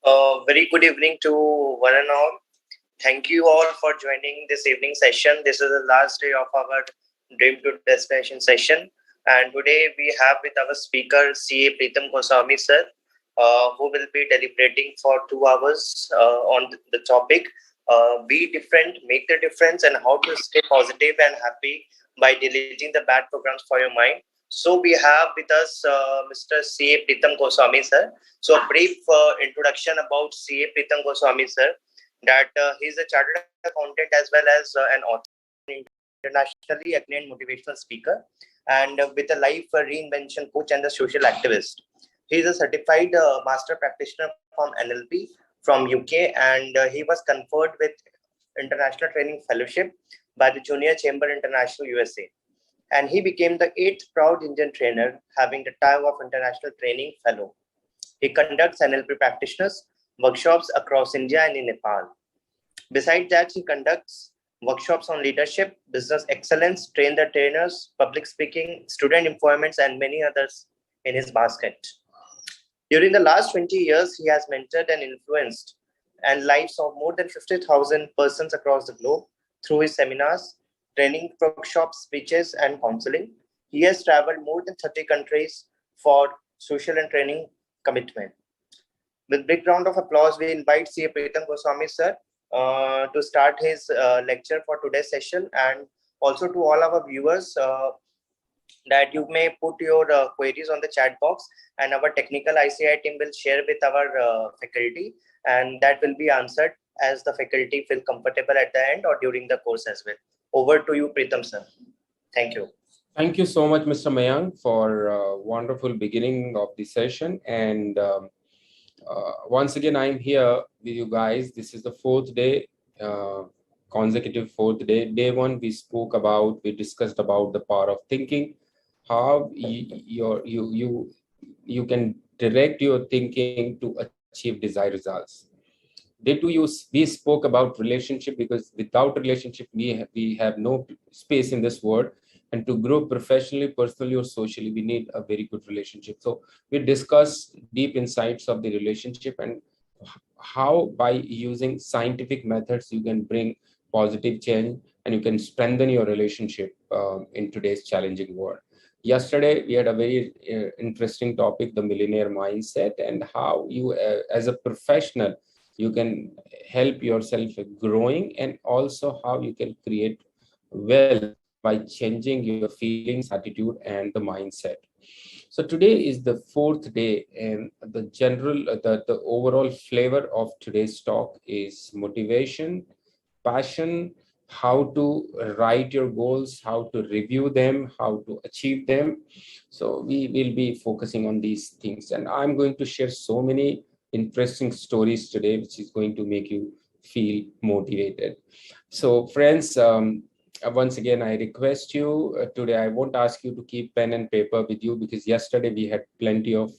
Very good evening to one and all. Thank you all for joining this evening session. This is the last day of our Dream to Destination session. And today we have with our speaker, CA Pritam Goswami sir, who will be deliberating for 2 hours on the topic, be different, make the difference, and how to stay positive and happy by deleting the bad programs for your mind. So we have with us Mr. CA Pritam Goswami sir. So a brief introduction about CA Pritam Goswami sir, that he's a chartered accountant as well as an author, internationally acclaimed motivational speaker, and with a life reinvention coach and a social activist. He is a certified master practitioner from NLP from UK, and he was conferred with International Training Fellowship by the Junior Chamber International USA. And he became the 8th proud Indian trainer having the title of International Training Fellow. He conducts NLP practitioners workshops across India and in Nepal. Besides that, he conducts workshops on leadership, business excellence, train the trainers, public speaking, student employments, and many others in his basket. During the last 20 years, he has mentored and influenced and lives of more than 50,000 persons across the globe through his seminars, training workshops, speeches, and counseling. He has traveled more than 30 countries for social and training commitment. With big round of applause, we invite CA Pritam Goswami sir to start his lecture for today's session, and also to all our viewers that you may put your queries on the chat box, and our technical ICAI team will share with our faculty, and that will be answered as the faculty feel comfortable at the end or during the course as well. Over to you, Pritam sir. Thank you. Thank you so much, Mr. Mayank, for a wonderful beginning of the session. And once again, I'm here with you guys. This is the 4th day, consecutive 4th day. Day 1, we discussed about the power of thinking, how you can direct your thinking to achieve desired results. Day 2, we spoke about relationship, because without relationship, we have no space in this world. And to grow professionally, personally, or socially, we need a very good relationship. So we discussed deep insights of the relationship and how by using scientific methods, you can bring positive change and you can strengthen your relationship in today's challenging world. Yesterday, we had a very interesting topic, the millionaire mindset, and how you, as a professional, you can help yourself growing, and also how you can create wealth by changing your feelings, attitude, and the mindset. So today is the 4th day, and the overall flavor of today's talk is motivation, passion, how to write your goals, how to review them, how to achieve them. So we will be focusing on these things, and I'm going to share so many interesting stories today, which is going to make you feel motivated. So friends, once again, I request you today, I won't ask you to keep pen and paper with you, because yesterday we had plenty of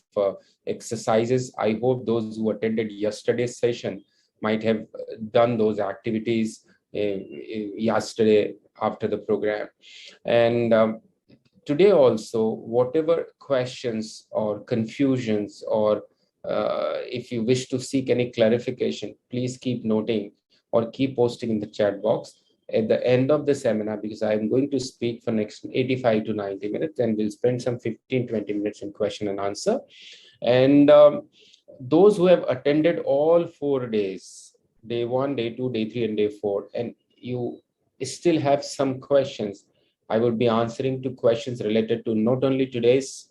exercises. I hope those who attended yesterday's session might have done those activities yesterday after the program. And today also, whatever questions or confusions, or if you wish to seek any clarification, please keep noting or keep posting in the chat box. At the end of the seminar, because I'm going to speak for next 85 to 90 minutes, and we'll spend some 15-20 minutes in question and answer. And those who have attended all 4 days, day 1, day 2, day 3, and day 4, and you still have some questions, I will be answering to questions related to not only today's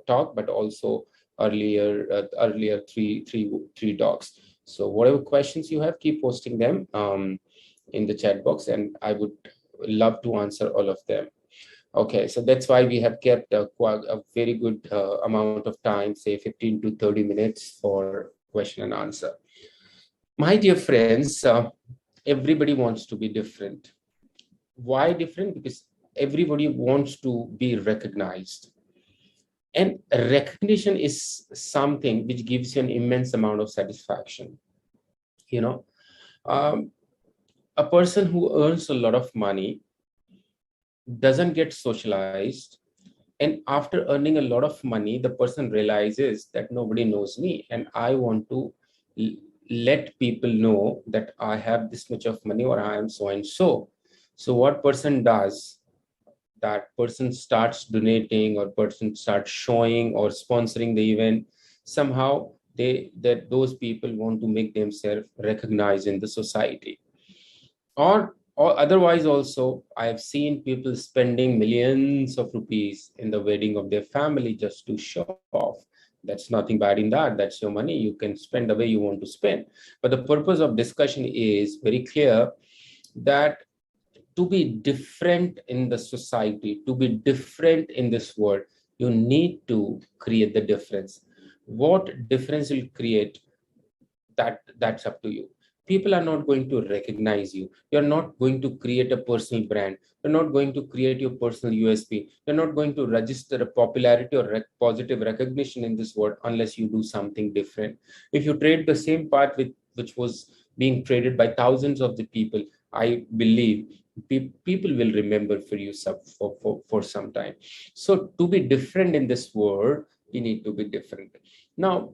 talk, but also earlier three talks. So whatever questions you have, keep posting them in the chat box, and I would love to answer all of them. Okay, so that's why we have kept a very good amount of time, say 15 to 30 minutes for question and answer. My dear friends, everybody wants to be different. Why different? Because everybody wants to be recognized. And recognition is something which gives you an immense amount of satisfaction. You know, a person who earns a lot of money doesn't get socialized, and after earning a lot of money, the person realizes that nobody knows me, and I want to let people know that I have this much of money or I am so and so. So what person does, that person starts donating or person starts showing or sponsoring the event. Somehow those people want to make themselves recognized in the society. Or otherwise also, I've seen people spending millions of rupees in the wedding of their family just to show off. That's nothing bad in that. That's your money. You can spend the way you want to spend. But the purpose of discussion is very clear, that to be different in the society, to be different in this world, you need to create the difference. What difference will create, that's up to you. People are not going to recognize you. You're not going to create a personal brand. You're not going to create your personal USP. You're not going to register a popularity or positive recognition in this world unless you do something different. If you trade the same path which was being traded by thousands of the people, I believe people will remember for you for some time. So to be different in this world, we need to be different. Now,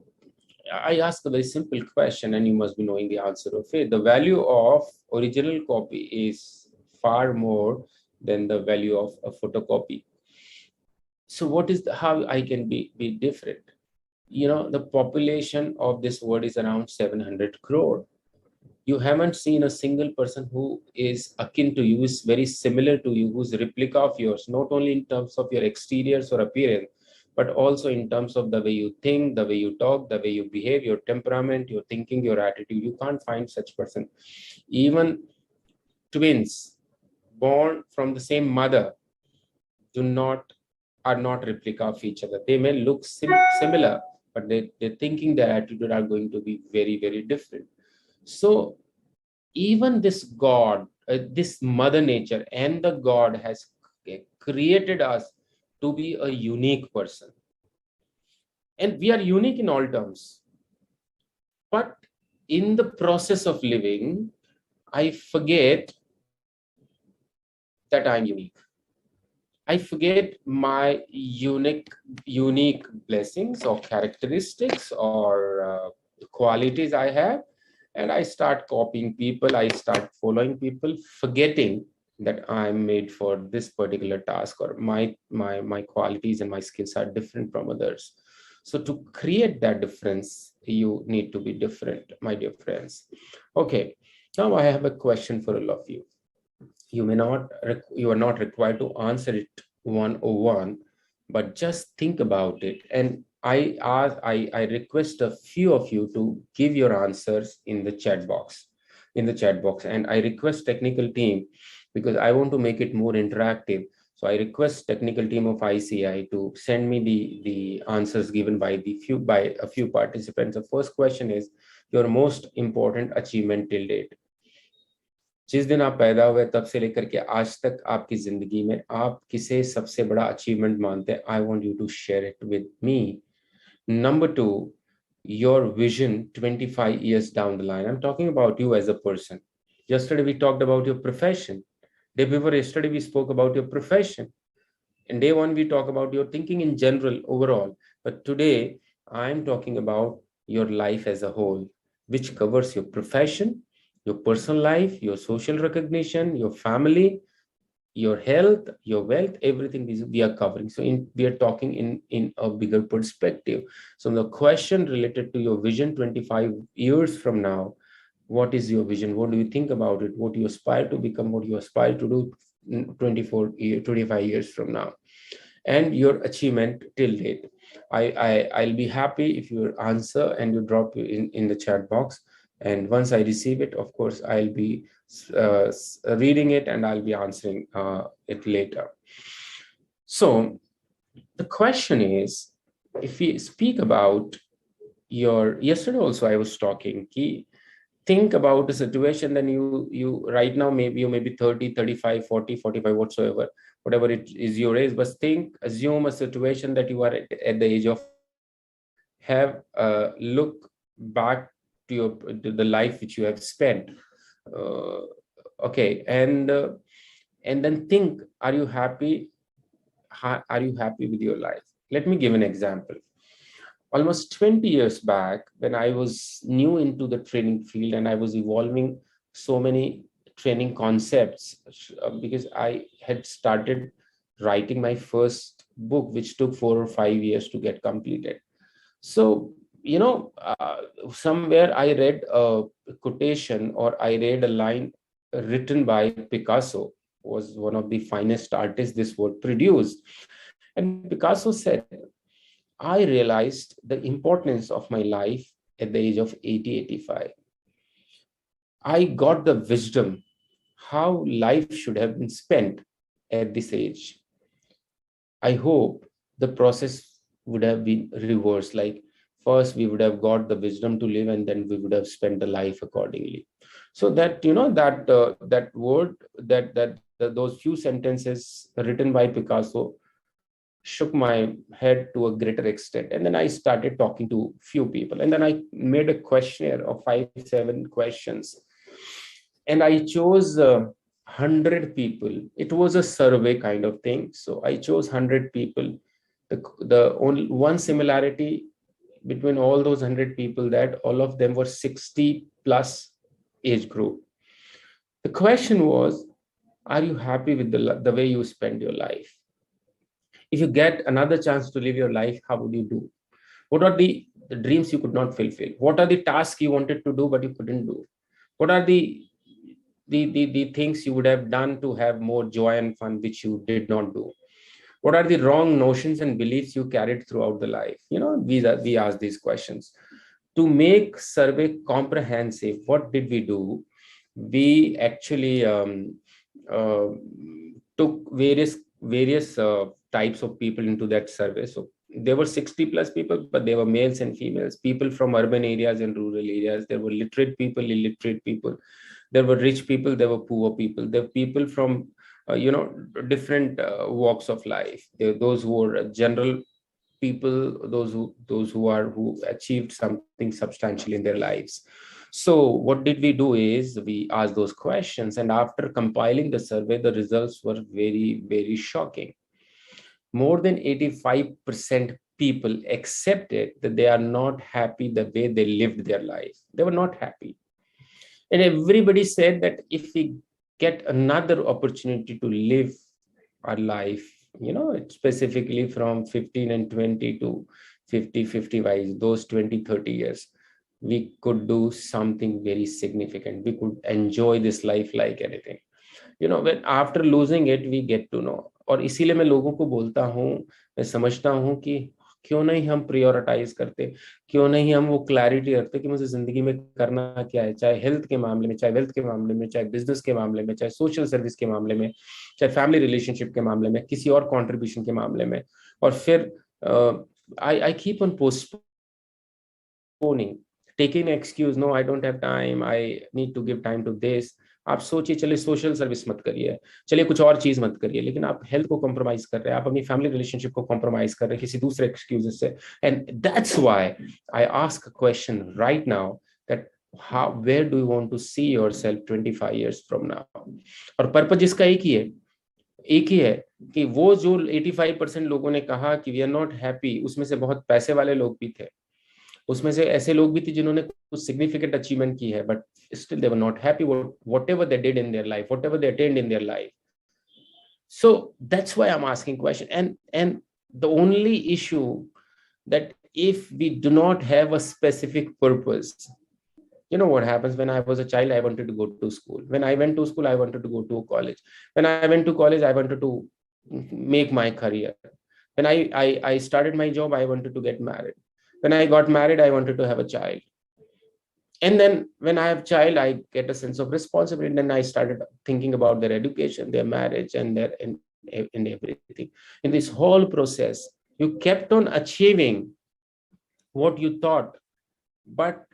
I ask a very simple question, and you must be knowing the answer of it. The value of original copy is far more than the value of a photocopy. So what is how I can be different? The population of this world is around 700 crore. You haven't seen a single person who is akin to you, is very similar to you, who's a replica of yours, not only in terms of your exteriors or appearance, but also in terms of the way you think, the way you talk, the way you behave, your temperament, your thinking, your attitude. You can't find such person. Even twins born from the same mother are not replica of each other. They may look similar, but their thinking, their attitude are going to be very, very different. So even this God, this Mother Nature and the God has created us to be a unique person. And we are unique in all terms. But in the process of living, I forget that I'm unique. I forget my unique blessings or characteristics or qualities I have, and I start copying people. I start following people, forgetting that I'm made for this particular task, or my qualities and my skills are different from others. So to create that difference, you need to be different, my dear friends. Okay, now I have a question for all of you. You are not required to answer it 101, but just think about it. And I request a few of you to give your answers in the chat box. And I request technical team, because I want to make it more interactive. So I request technical team of ICAI to send me the answers given by a few participants. The first question is, your most important achievement till date. जिस दिन आप पैदा हुए तब से लेकर के आज तक आपकी जिंदगी में आप किसे सबसे बड़ा अचीवमेंट मानते हैं? I want you to share it with me. Number 2, your vision 25 years down the line. I'm talking about you as a person. Yesterday we talked about your profession. Day before yesterday we spoke about your profession. And day one we talk about your thinking in general, overall. But today I'm talking about your life as a whole, which covers your profession, your personal life, your social recognition, your family, your health, your wealth, everything we are covering. So we are talking in a bigger perspective. So the question related to your vision 25 years from now, what is your vision? What do you think about it? What do you aspire to become? What do you aspire to do 25 years from now? And your achievement till date. I'll be happy if you answer and you drop in the chat box. And once I receive it, of course, I'll be reading it and I'll be answering it later. So the question is, if we speak about yesterday also I was talking, think about a situation, then you right now maybe you may be 30, 35, 40, 45, whatever it is your age, but assume a situation that you are at the age of 40. Have look back to the life which you have spent. uh, okay, and then think, are you happy with your life? Let me give an example. almost 20 years back, when I was new into the training field and I was evolving so many training concepts, because I had started writing my first book, which took 4 or 5 years to get completed. So, somewhere I read a quotation, or I read a line written by Picasso, was one of the finest artists this world produced. And Picasso said, I realized the importance of my life at the age of 80, 85. I got the wisdom how life should have been spent at this age. I hope the process would have been reversed. Like, first we would have got the wisdom to live, and then we would have spent the life accordingly. So that, that word, those few sentences written by Picasso shook my head to a greater extent. And then I started talking to few people, and then I made a questionnaire of 5, 7 questions, and I chose 100 people. It was a survey kind of thing, so I chose 100 people. The only one similarity between all those 100 people, that all of them were 60 plus age group. The question was, are you happy with the way you spend your life? If you get another chance to live your life, how would you do? What are the dreams you could not fulfill? What are the tasks you wanted to do but you couldn't do? What are the things you would have done to have more joy and fun which you did not do? What are the wrong notions and beliefs you carried throughout the life? We ask these questions. To make survey comprehensive, what did we do? We actually uh, took various types of people into that survey. So there were 60 plus people, but there were males and females, people from urban areas and rural areas. There were literate people, illiterate people. There were rich people, there were poor people. There were people from different walks of life. Those who were general people, those who achieved something substantial in their lives. So what did we do is we asked those questions, and after compiling the survey, the results were very, very shocking. More than 85% people accepted that they are not happy the way they lived their life. They were not happy. And everybody said that if we get another opportunity to live our life, specifically from 15 and 20 to 50, 55, those 20, 30 years, we could do something very significant. We could enjoy this life like anything. When after losing it, we get to know. और इसीलिए मैं लोगों को बोलता हूँ, मैं समझता हूँ कि क्यों नहीं हम प्रायोरिटाइज करते, क्यों नहीं हम वो क्लैरिटी रखते कि मुझे जिंदगी में करना क्या है, चाहे हेल्थ के मामले में, चाहे वेल्थ के मामले में, चाहे बिजनेस के मामले में, चाहे सोशल सर्विस के मामले में, चाहे फैमिली रिलेशनशिप के मामले में, किसी और कॉन्ट्रीब्यूशन के मामले में. और फिर I keep on postponing, taking excuse, no I don't have time, I need to give time to this. आप सोचिए, चलिए सोशल सर्विस मत करिए, चलिए कुछ और चीज मत करिए, लेकिन आप हेल्थ को कॉम्प्रोमाइज कर रहे हैं, आप अपनी फैमिली रिलेशनशिप को कॉम्प्रोमाइज कर रहे हैं किसी दूसरे एक्सक्यूजेस से. And that's why I ask a question right now, that where do you want to see yourself 25 years from now? और पर्पज इसका एक ही है कि वो जो 85% लोगों ने कहा कि वी आर नॉट हैप्पी, उसमें से बहुत पैसे वाले लोग भी थे, उसमें से ऐसे लोग भी थे जिन्होंने कुछ सिग्निफिकेंट अचीवमेंट की है, but still they were not happy whatever they did in their life, whatever they attained in their life. So that's why I'm asking question. And the only issue that if we do not have a specific purpose, what happens, when I was a child, I wanted to go to school. When I went to school, I wanted to go to college. When I went to college, I wanted to make my career. When I started my job, I wanted to get married. When I got married, I wanted to have a child. And then when I have child, I get a sense of responsibility. And then I started thinking about their education, their marriage, and and everything. In this whole process, you kept on achieving what you thought, but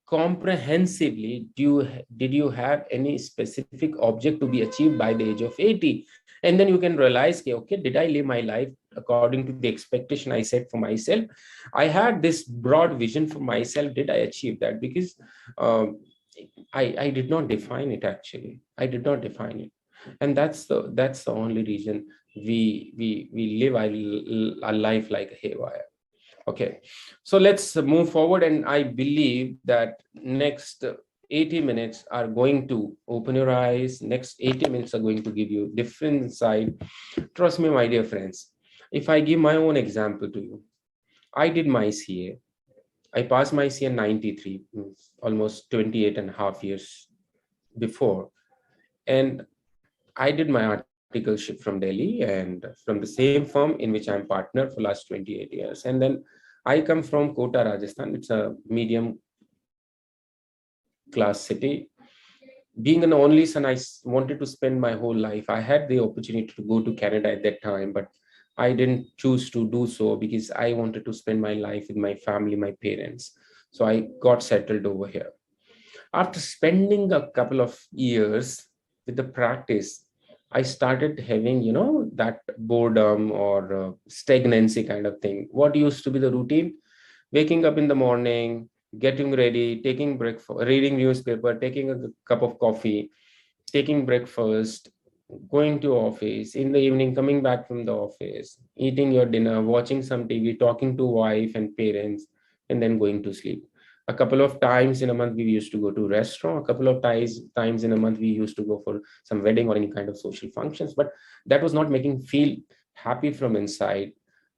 comprehensively, did you have any specific object to be achieved by the age of 80? And then you can realize, okay, did I live my life according to the expectation I set for myself? I had this broad vision for myself. Did I achieve that? Because I did not define it. Actually, I did not define it. And that's the only reason we live our life like a haywire. Okay, so let's move forward, and I believe that next 80 minutes are going to open your eyes. Next 80 minutes are going to give you different insight. Trust me, my dear friends, if I give my own example to you, I did my CA. I passed my CA in 93, almost 28 and a half years before. And I did my articleship from Delhi and from the same firm in which I'm partner for last 28 years. And then I come from Kota, Rajasthan. It's a medium class city. Being an only son, I wanted to spend my whole life. I had the opportunity to go to Canada at that time, but I didn't choose to do so because I wanted to spend my life with my family, my parents. So I got settled over here. After spending a couple of years with the practice, I started having, that boredom or stagnancy kind of thing. What used to be the routine? Waking up in the morning, getting ready, taking breakfast, reading newspaper, taking a cup of coffee, taking breakfast, going to office, in the evening coming back from the office, eating your dinner, watching some TV, talking to wife and parents, and then going to sleep. A couple of times in a month we used to go to restaurant. A couple of times in a month we used to go for some wedding or any kind of social functions, but that was not making feel happy from inside,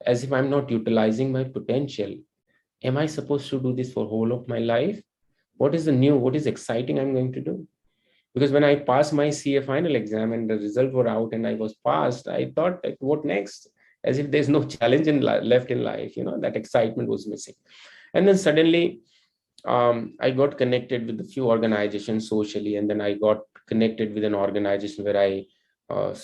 as if I'm not utilizing my potential. Am I supposed to do this for whole of my life? What is the new, what is exciting I'm going to do? Because when I passed my CA final exam and the results were out and I was passed, I thought, like, what next? As if there's no challenge left in life. That excitement was missing. And then suddenly I got connected with a few organizations socially, and then I got connected with an organization where I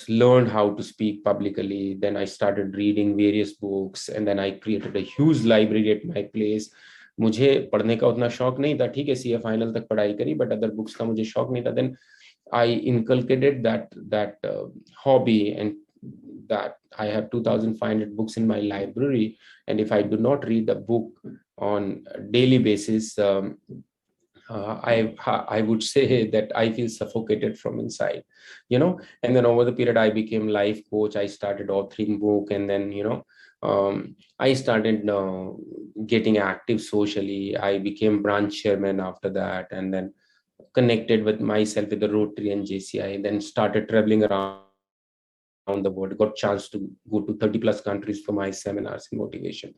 learned how to speak publicly. Then I started reading various books, and then I created a huge library at my place. मुझे पढ़ने का उतना शौक नहीं था, ठीक है, CA final तक पढ़ाई करी, बट अदर बुक्स का मुझे शौक नहीं था. Then I inculcated that hobby, and that I have 2,500 books in my library, and if I do not read a book on a daily basis, I would say that I feel suffocated from inside, and then over the period I became life coach. I started authoring book, and then I started getting active socially. I became branch chairman after that, and then connected with myself with the Rotary and JCI, then started traveling around the world, got chance to go to 30 plus countries for my seminars and motivation.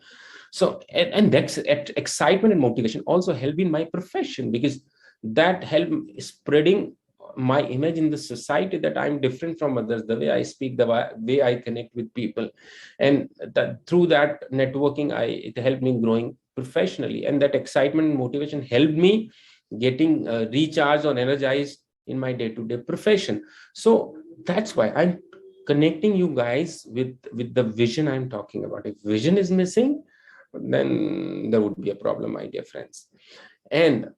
So, and that excitement and motivation also helped in my profession, because that helped spreading my image in the society, that I'm different from others, the way I speak, the way I connect with people. And that through that networking, it helped me growing professionally. And that excitement and motivation helped me getting recharged or energized in my day-to-day profession. So that's why I'm connecting you guys with the vision I'm talking about. If vision is missing, then there would be a problem, my dear friends. And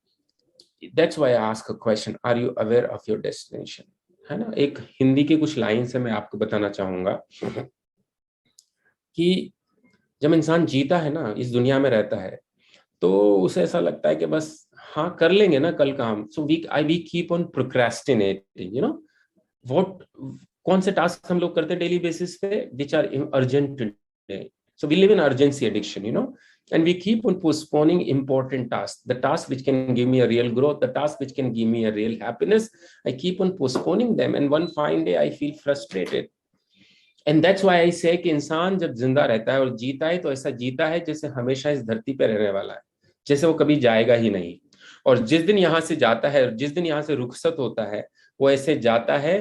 that's why I ask a question, are you aware of your destination? है ना, एक हिंदी के कुछ line से मैं आपको बताना चाहूंगा कि जब इंसान जीता है ना, इस दुनिया में रहता है, तो उसे ऐसा लगता है कि बस हाँ कर लेंगे ना कल काम. So we keep on procrastinating, what, कौन से टास्क हम लोग करते हैं डेली बेसिस पे, which are urgent today. So we live in urgency addiction, and we keep on postponing important tasks. The task which can give me a real growth, the task which can give me a real happiness, I keep on postponing them. And one fine day I feel frustrated. And that's why I say कि इंसान जब जिंदा रहता है और जीता है, तो ऐसा जीता है जैसे हमेशा इस धरती पे रहने वाला है, जैसे वो कभी जाएगा ही नहीं. और जिस दिन यहाँ से जाता है, और जिस दिन यहाँ से रुखसत होता है, वो ऐसे जाता है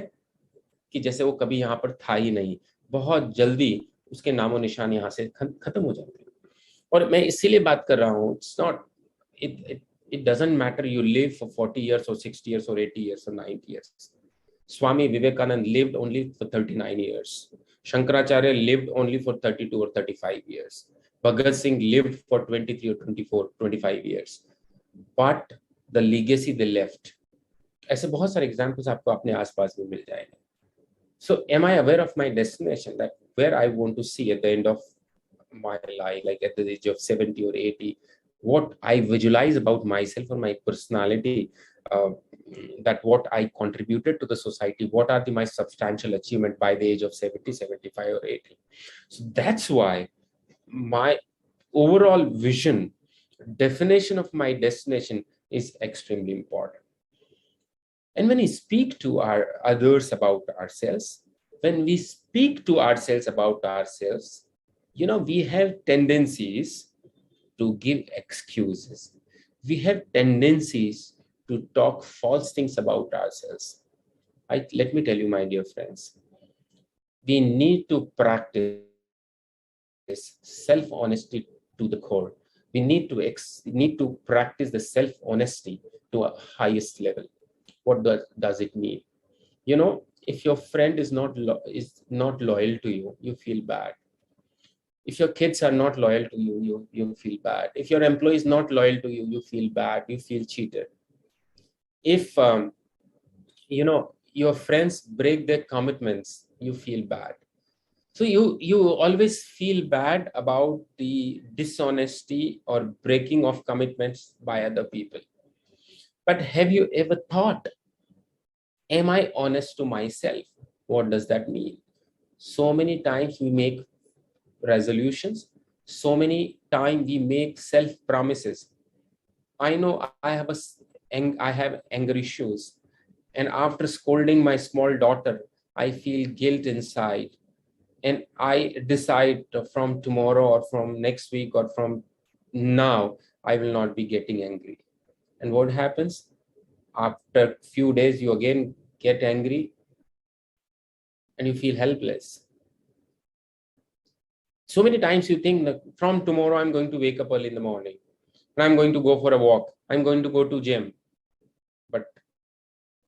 कि जैसे वो कभी यहाँ पर था ही नहीं. बहुत जल्दी उसके नामो निशान यहाँ से खत्म हो जाते हैं. और मैं इसीलिए बात कर रहा हूँ, it's not, it doesn't matter you live for 40 years or 60 years or 80 years or 90 years. Swami Vivekananda lived only for 39 years. Shankaracharya lived only for 32 or 35 years. Bhagat Singh lived for 23 or 24, 25 years. But the legacy they left, ऐसे बहुत सारे examples आपको अपने आसपास में मिल जाएंगे. So am I aware of my destination, that where I want to see at the end of my life, like at the age of 70 or 80, what I visualize about myself or my personality, that what I contributed to the society, what are my substantial achievement by the age of 70, 75 or 80. So that's why my overall vision, definition of my destination is extremely important. And when we speak to our others about ourselves, when we speak to ourselves about ourselves, we have tendencies to give excuses. We have tendencies to talk false things about ourselves. Let me tell you, my dear friends, we need to practice self-honesty to the core. We need to practice the self-honesty to a highest level. What does it mean? If your friend is not loyal to you, you feel bad. If your kids are not loyal to you, you feel bad. If your employee is not loyal to you, you feel bad. You feel cheated. If your friends break their commitments, you feel bad. So you always feel bad about the dishonesty or breaking of commitments by other people. But have you ever thought, am I honest to myself? What does that mean? So many times we make resolutions. So many times we make self promises. I know I have anger issues, and after scolding my small daughter, I feel guilt inside, and I decide from tomorrow or from next week or from now I will not be getting angry. And what happens? After a few days, you again get angry and you feel helpless. So many times you think that from tomorrow I'm going to wake up early in the morning and I'm going to go for a walk. I'm going to go to gym. But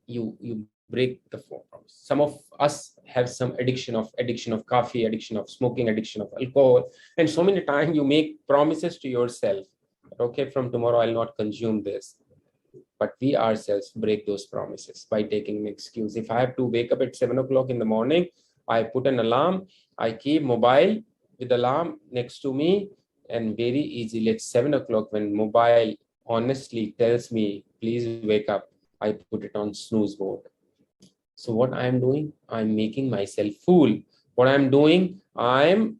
you break the promise. Some of us have some addiction of coffee, addiction of smoking, addiction of alcohol. And so many times you make promises to yourself. Okay, from tomorrow I'll not consume this. But we ourselves break those promises by taking an excuse. If I have to wake up at 7 o'clock in the morning, I put an alarm. I keep mobile with alarm next to me, and very easily at 7 o'clock when mobile honestly tells me, please wake up, I put it on snooze mode. So what I'm doing, I'm making myself fool. What I'm doing, I'm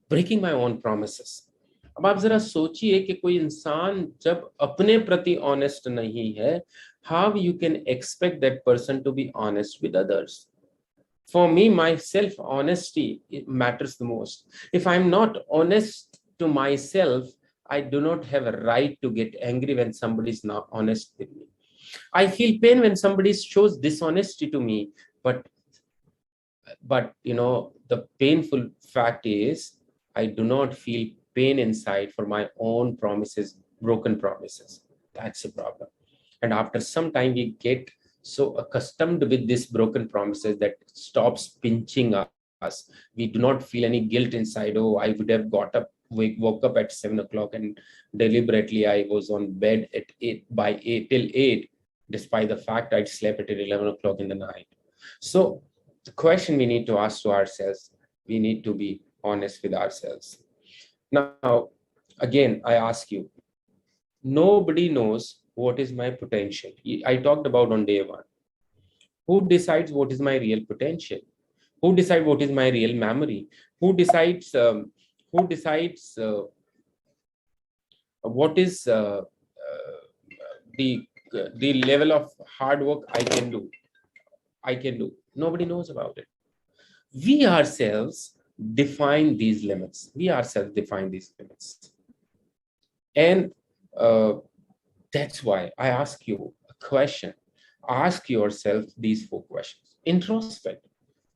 breaking my own promises. अब आप जरा सोचिए कि कोई इंसान जब अपने प्रति ऑनेस्ट नहीं है, how you can expect that person to be honest with others? For me, my self honesty matters the most. If I'm not honest to myself, I do not have a right to get angry when somebody is not honest with me. I feel pain when somebody shows dishonesty to me, but the painful fact is I do not feel pain inside for my own promises, broken promises. That's a problem. And after some time, we get so accustomed with these broken promises that stops pinching us. We do not feel any guilt inside. Oh, I would have woke up at 7 o'clock and deliberately I was on bed at 8 till 8, despite the fact I'd slept at 11 o'clock in the night. So the question we need to ask to ourselves, we need to be honest with ourselves. Now, again, I ask you, nobody knows what is my potential. I talked about on day one. Who decides what is my real potential? Who decides what is my real memory? Who decides what is the level of hard work I can do? Nobody knows about it. We ourselves define these limits. And that's why I ask you a question. Ask yourself these 4 questions. Introspect.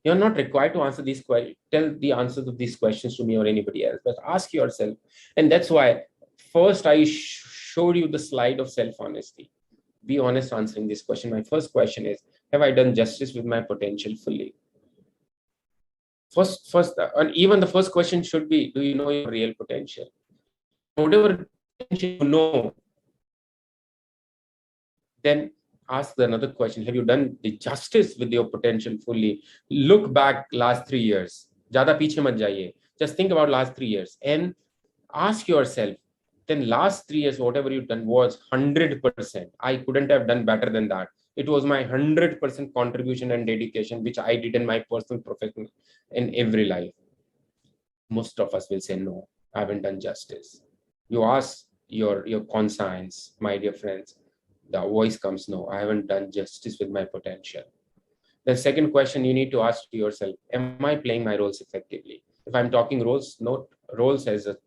You're not required to answer these questions, tell the answers of these questions to me or anybody else, but ask yourself. And that's why first I showed you the slide of self-honesty. Be honest answering this question. My first question is, have I done justice with my potential fully? First, and even the first question should be, do you know your real potential? Whatever potential you know, then ask another question. Have you done the justice with your potential fully? Look back last 3 years. Zyada piche mat jaiye. Just think about last 3 years and ask yourself, then last 3 years, whatever you've done was 100%. I couldn't have done better than that. It was my 100% contribution and dedication, which I did in my personal, professional, in every life. most of us will say, no, I haven't done justice. You ask your conscience, my dear friends, the voice comes, no, I haven't done justice with my potential. The second question you need to ask to yourself, am I playing my roles effectively? If I'm talking roles, not roles as a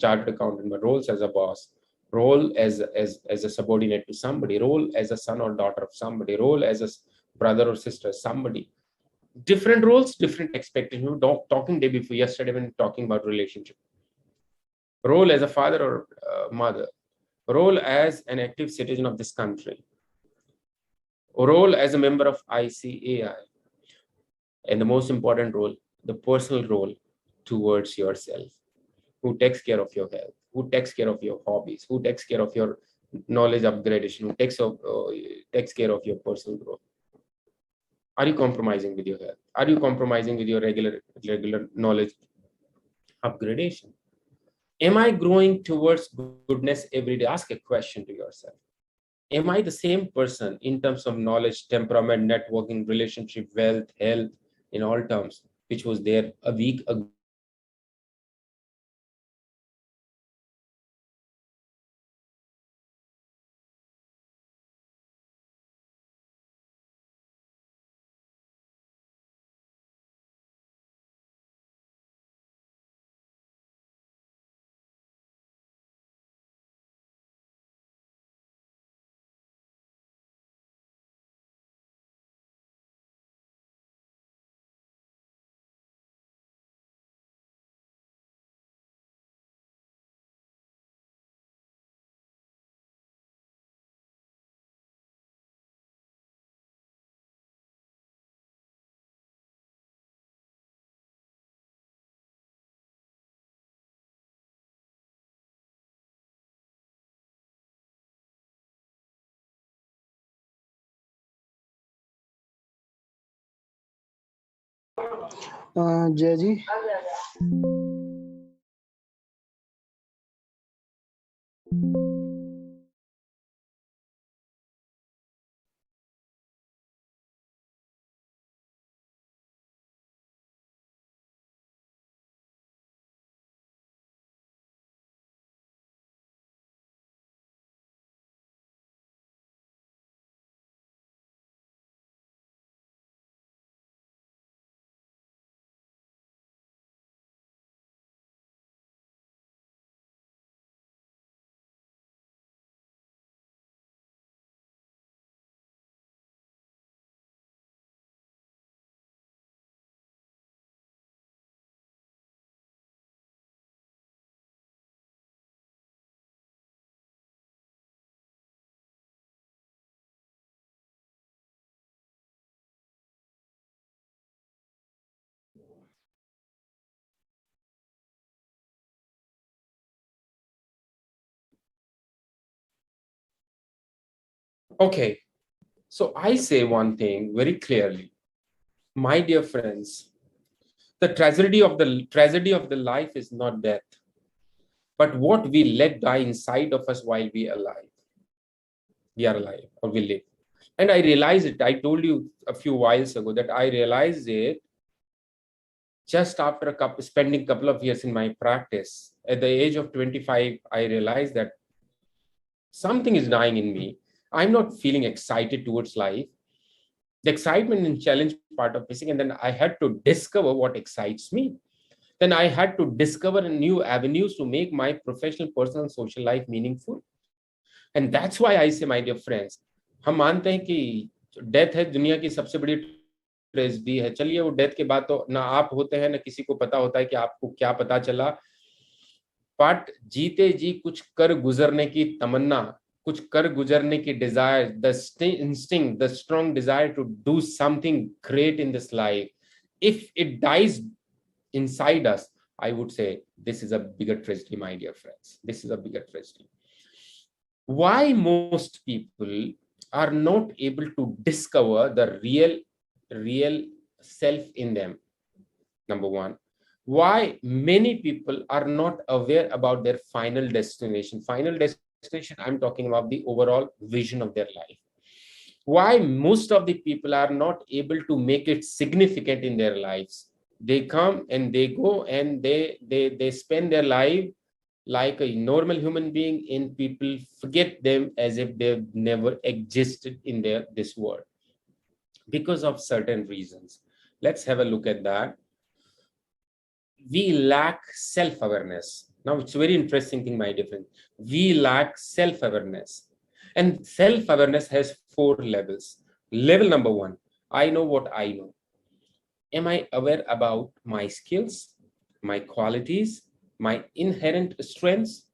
chartered accountant, but roles as a boss, role as a subordinate to somebody, role as a son or daughter of somebody, role as a brother or sister, somebody. Different roles, different expectations. We were talking day before yesterday when talking about relationship. Role as a father or mother, role as an active citizen of this country, role as a member of ICAI, and the most important role, the personal role towards yourself. Who takes care of your health? Who takes care of your hobbies? Who takes care of your knowledge upgradation? Who takes care of your personal growth? Are you compromising with your health? Are you compromising with your regular knowledge upgradation? Am I growing towards goodness every day? Ask a question to yourself. Am I the same person in terms of knowledge, temperament, networking, relationship, wealth, health, in all terms, which was there a week ago? जय जी। Okay, so I say one thing very clearly, my dear friends. The tragedy of the life is not death, but what we let die inside of us while we are alive. We are alive or we live. And I realized it. I told you a few whiles ago that I realized it just after spending a couple of years in my practice. At the age of 25, I realized that something is dying in me. I'm not feeling excited towards life. The excitement and challenge part of missing, and then I had to discover what excites me. Then I had to discover new avenues to make my professional, personal, social life meaningful. And that's why I say, my dear friends, हम मानते हैं कि death है दुनिया की सबसे बड़ी tragedy है। चलिए, वो डेथ के बाद तो ना आप होते हैं ना किसी को पता होता है कि आपको क्या पता चला, बट जीते जी कुछ कर गुजरने की तमन्ना, कुछ कर गुजरने की desire, the instinct, the strong desire to do something great in this life, if it dies inside us, I would say this is a bigger tragedy, my dear friends. This is a bigger tragedy. Why most people are not able to discover the real self in them? Number one, why many people are not aware about their final destination. Final destination, I'm talking about the overall vision of their life. Why most of the people are not able to make it significant in their lives. They come and they go, and they spend their life like a normal human being, and people forget them as if they've never existed in this world because of certain reasons. Let's have a look at that. We lack self-awareness. Now, it's a very interesting thing, my dear friend. We lack self-awareness. And self-awareness has 4 levels. Level number 1, I know what I know. Am I aware about my skills, my qualities, my inherent strengths?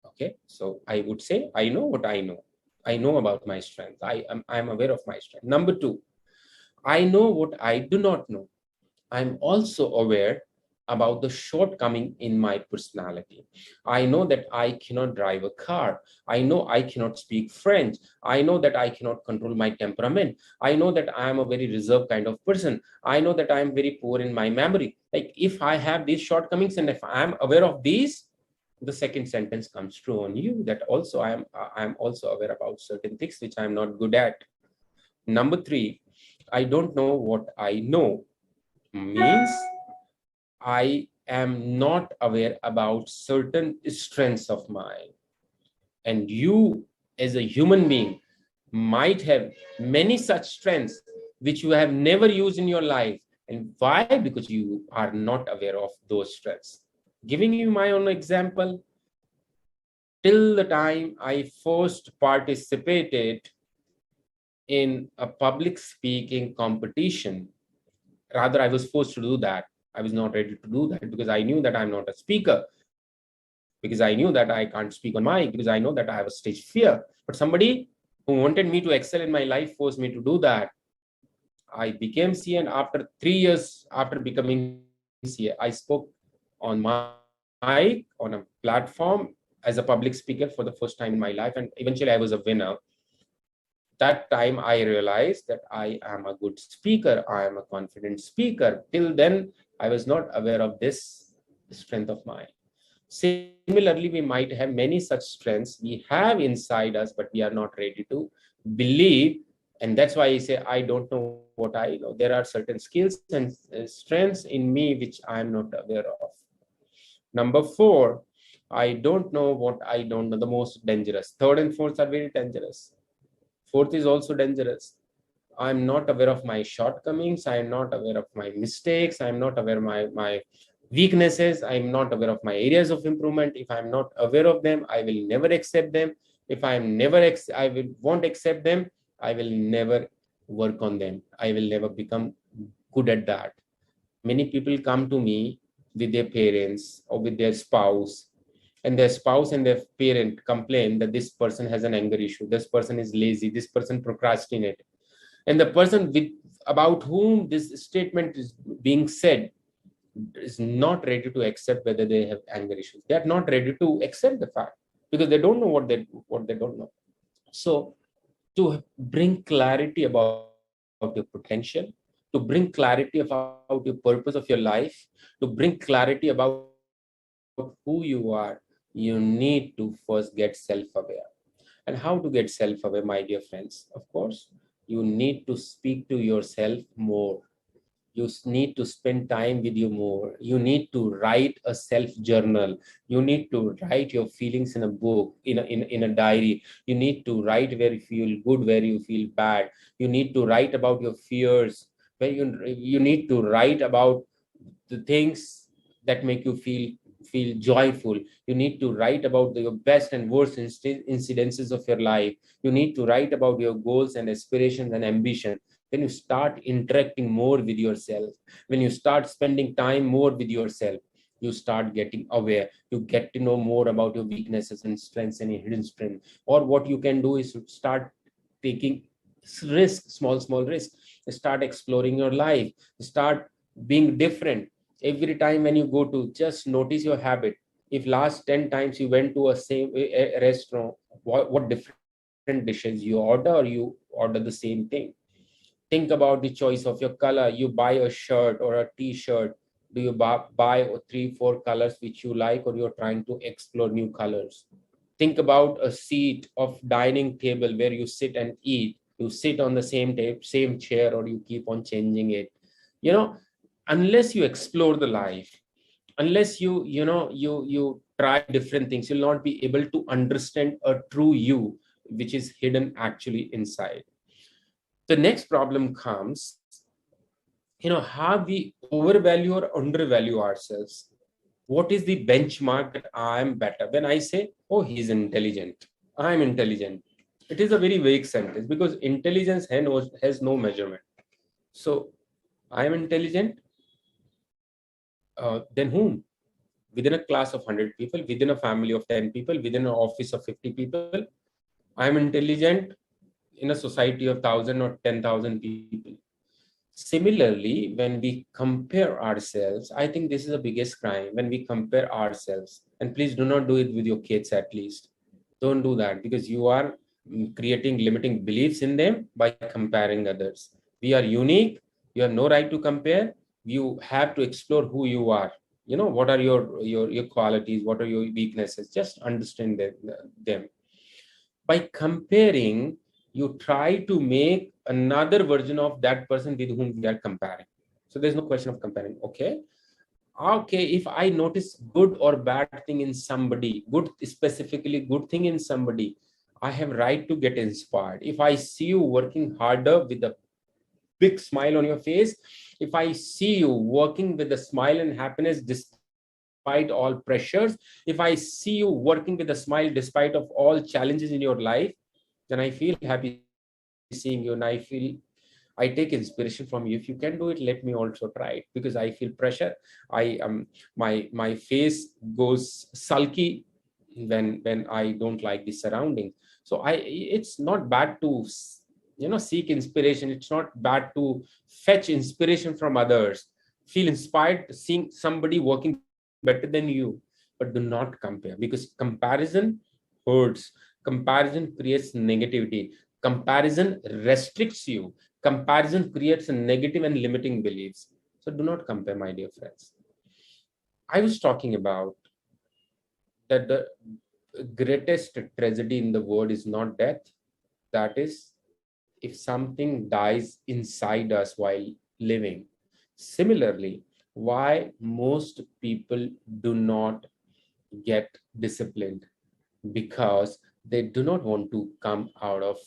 Okay, so I would say I know what I know. I know about my strength. I'm aware of my strength. Number 2, I know what I do not know. I'm also aware about the shortcoming in my personality. I know that I cannot drive a car. I know I cannot speak French. I know that I cannot control my temperament. I know that I am a very reserved kind of person. I know that I am very poor in my memory. Like, if I have these shortcomings and if I am aware of these, the second sentence comes true on you, that also I am also aware about certain things which I am not good at. Number 3, I don't know what I know means I am not aware about certain strengths of mine. And you, as a human being, might have many such strengths which you have never used in your life. And why? Because you are not aware of those strengths. Giving you my own example, till the time I first participated in a public speaking competition, rather, I was forced to do that. I was not ready to do that because I knew that I'm not a speaker, because I knew that I can't speak on mic, because I know that I have a stage fear. But somebody who wanted me to excel in my life forced me to do that. I became CA, and after 3 years after becoming CA, I spoke on mic, on a platform as a public speaker for the first time in my life, and eventually I was a winner. That time I realized that I am a good speaker. I am a confident speaker. Till then, I was not aware of this strength of mine. Similarly, we might have many such strengths we have inside us, but we are not ready to believe. And that's why I say, I don't know what I know. There are certain skills and strengths in me which I am not aware of. Number 4, I don't know what I don't know, the most dangerous. 3rd and 4th are very dangerous. 4th is also dangerous. I'm not aware of my shortcomings. I'm not aware of my mistakes. I'm not aware of my weaknesses. I'm not aware of my areas of improvement. If I'm not aware of them, I will never accept them. If I will won't accept them, I will never work on them. I will never become good at that. Many people come to me with their parents or with their spouse, and their spouse and their parent complain that this person has an anger issue, this person is lazy, this person procrastinate. And the person about whom this statement is being said is not ready to accept whether they have anger issues. They are not ready to accept the fact because they don't know what they don't know. So to bring clarity about your potential, to bring clarity about your purpose of your life, to bring clarity about who you are, you need to first get self-aware. And how to get self-aware, my dear friends? Of course, you need to speak to yourself more. You need to spend time with you more. You need to write a self journal. You need to write your feelings in a book, in a diary. You need to write where you feel good, where you feel bad. You need to write about your fears, where you need to write about the things that make you feel joyful. You need to write about your best and worst incidences of your life. You need to write about your goals and aspirations and ambition. When you start interacting more with yourself, when you start spending time more with yourself, you start getting aware. You get to know more about your weaknesses and strengths and hidden strength. Or what you can do is to start taking risk, small risk. Start exploring your life. Start being different. Every time when you go to, just notice your habit. If last 10 times you went to a restaurant, what different dishes you order, or you order the same thing. Think about the choice of your color. You buy a shirt or a t-shirt. Do you buy 3-4 colors which you like, or you're trying to explore new colors? Think about a seat of dining table where you sit and eat. You sit on the same chair, or you keep on changing it. Unless you explore the life, unless you try different things, you'll not be able to understand a true you, which is hidden actually inside. The next problem comes, how we overvalue or undervalue ourselves. What is the benchmark that I am better? When I say, oh, he's intelligent, I'm intelligent, it is a very vague sentence, because intelligence has no measurement. So I am intelligent, then whom? Within a class of 100 people, within a family of 10 people, within an office of 50 people. I am intelligent in a society of 1,000 or 10,000 people. Similarly, when we compare ourselves, I think this is the biggest crime, when we compare ourselves. And please do not do it with your kids, at least. Don't do that, because you are creating limiting beliefs in them by comparing others. We are unique. You have no right to compare. You have to explore who you are. What are your qualities? What are your weaknesses? Just understand them. By comparing, you try to make another version of that person with whom we are comparing. So there's no question of comparing. Okay, if I notice good or bad thing in somebody, specifically good thing in somebody, I have right to get inspired. If I see you working harder with a big smile on your face, if I see you working with a smile and happiness despite all pressures, if I see you working with a smile despite of all challenges in your life, then I feel happy seeing you, and I take inspiration from you. If you can do it, let me also try it, because I feel pressure. My face goes sulky when I don't like the surroundings. So it's not bad to seek inspiration. It's not bad to fetch inspiration from others. Feel inspired seeing somebody working better than you, but do not compare, because comparison hurts. Comparison creates negativity. Comparison restricts you. Comparison creates a negative and limiting beliefs. So do not compare, my dear friends. I was talking about that the greatest tragedy in the world is not death. That is, if something dies inside us while living. Similarly, why most people do not get disciplined? Because they do not want to come out of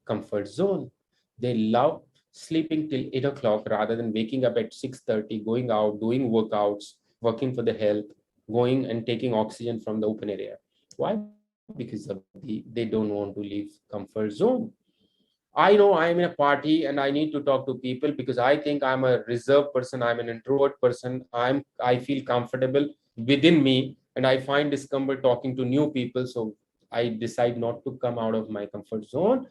comfort zone. They love sleeping till 8 o'clock rather than waking up at 6:30, going out, doing workouts, working for the health, going and taking oxygen from the open area. Why? Because of they don't want to leave comfort zone. I know I'm in a party and I need to talk to people because I think I'm a reserved person, I'm an introvert person, I feel comfortable within me, and I find discomfort talking to new people. So I decide not to come out of my comfort zone,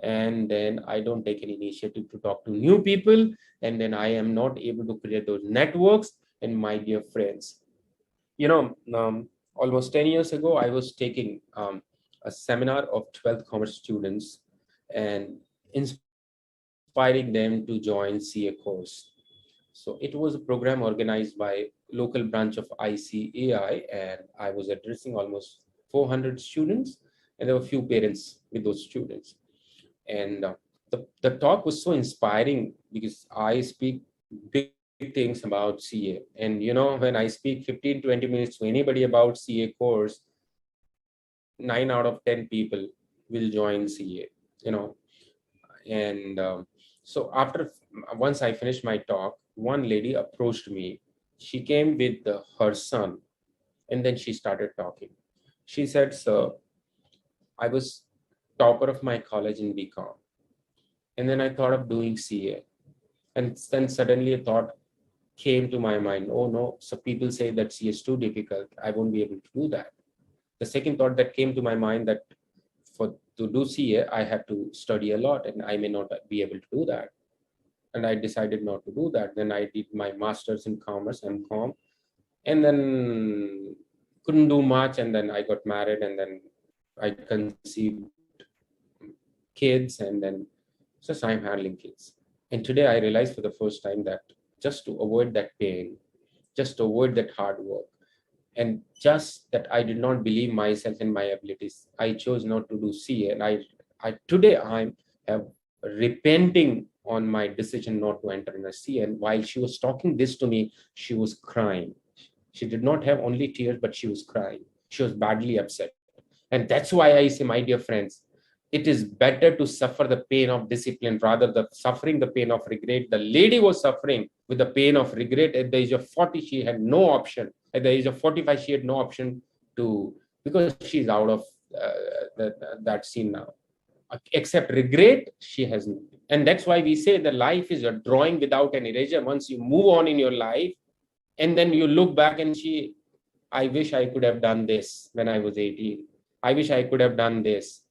and then I don't take any initiative to talk to new people, and then I am not able to create those networks. And my dear friends, almost 10 years ago, I was taking a seminar of 12th commerce students and inspiring them to join CA course. So it was a program organized by local branch of ICAI, and I was addressing almost 400 students, and there were few parents with those students. And the talk was so inspiring because I speak big things about CA. And when I speak 15, 20 minutes to anybody about CA course, 9 out of 10 people will join CA, and so once I finished my talk, one lady approached me. She came with her son, and then she started talking. She said, sir, I was topper of my college in BCom, and then I thought of doing CA, and then suddenly a thought came to my mind. Oh no, so people say that CA is too difficult, I won't be able to do that. The second thought that came to my mind, that to do CA, I have to study a lot and I may not be able to do that. And I decided not to do that. Then I did my master's in commerce, MCom, and then couldn't do much. And then I got married, and then I conceived kids, and then just I'm handling kids. And today I realized for the first time that just to avoid that pain, just to avoid that hard work, and just that I did not believe myself in my abilities, I chose not to do CA. And I today I have repenting on my decision not to enter in a C. And while she was talking this to me, she was crying. She did not have only tears, but she was crying. She was badly upset. And that's why I say, my dear friends, it is better to suffer the pain of discipline rather than suffering the pain of regret. The lady was suffering with the pain of regret. At the age of 40, she had no option. At the age of 45, she had no option to, because she's out of that scene now. Except regret, she has no. And that's why we say that life is a drawing without an eraser. Once you move on in your life, and then you look back and see, I wish I could have done this when I was 18. I wish I could have done this.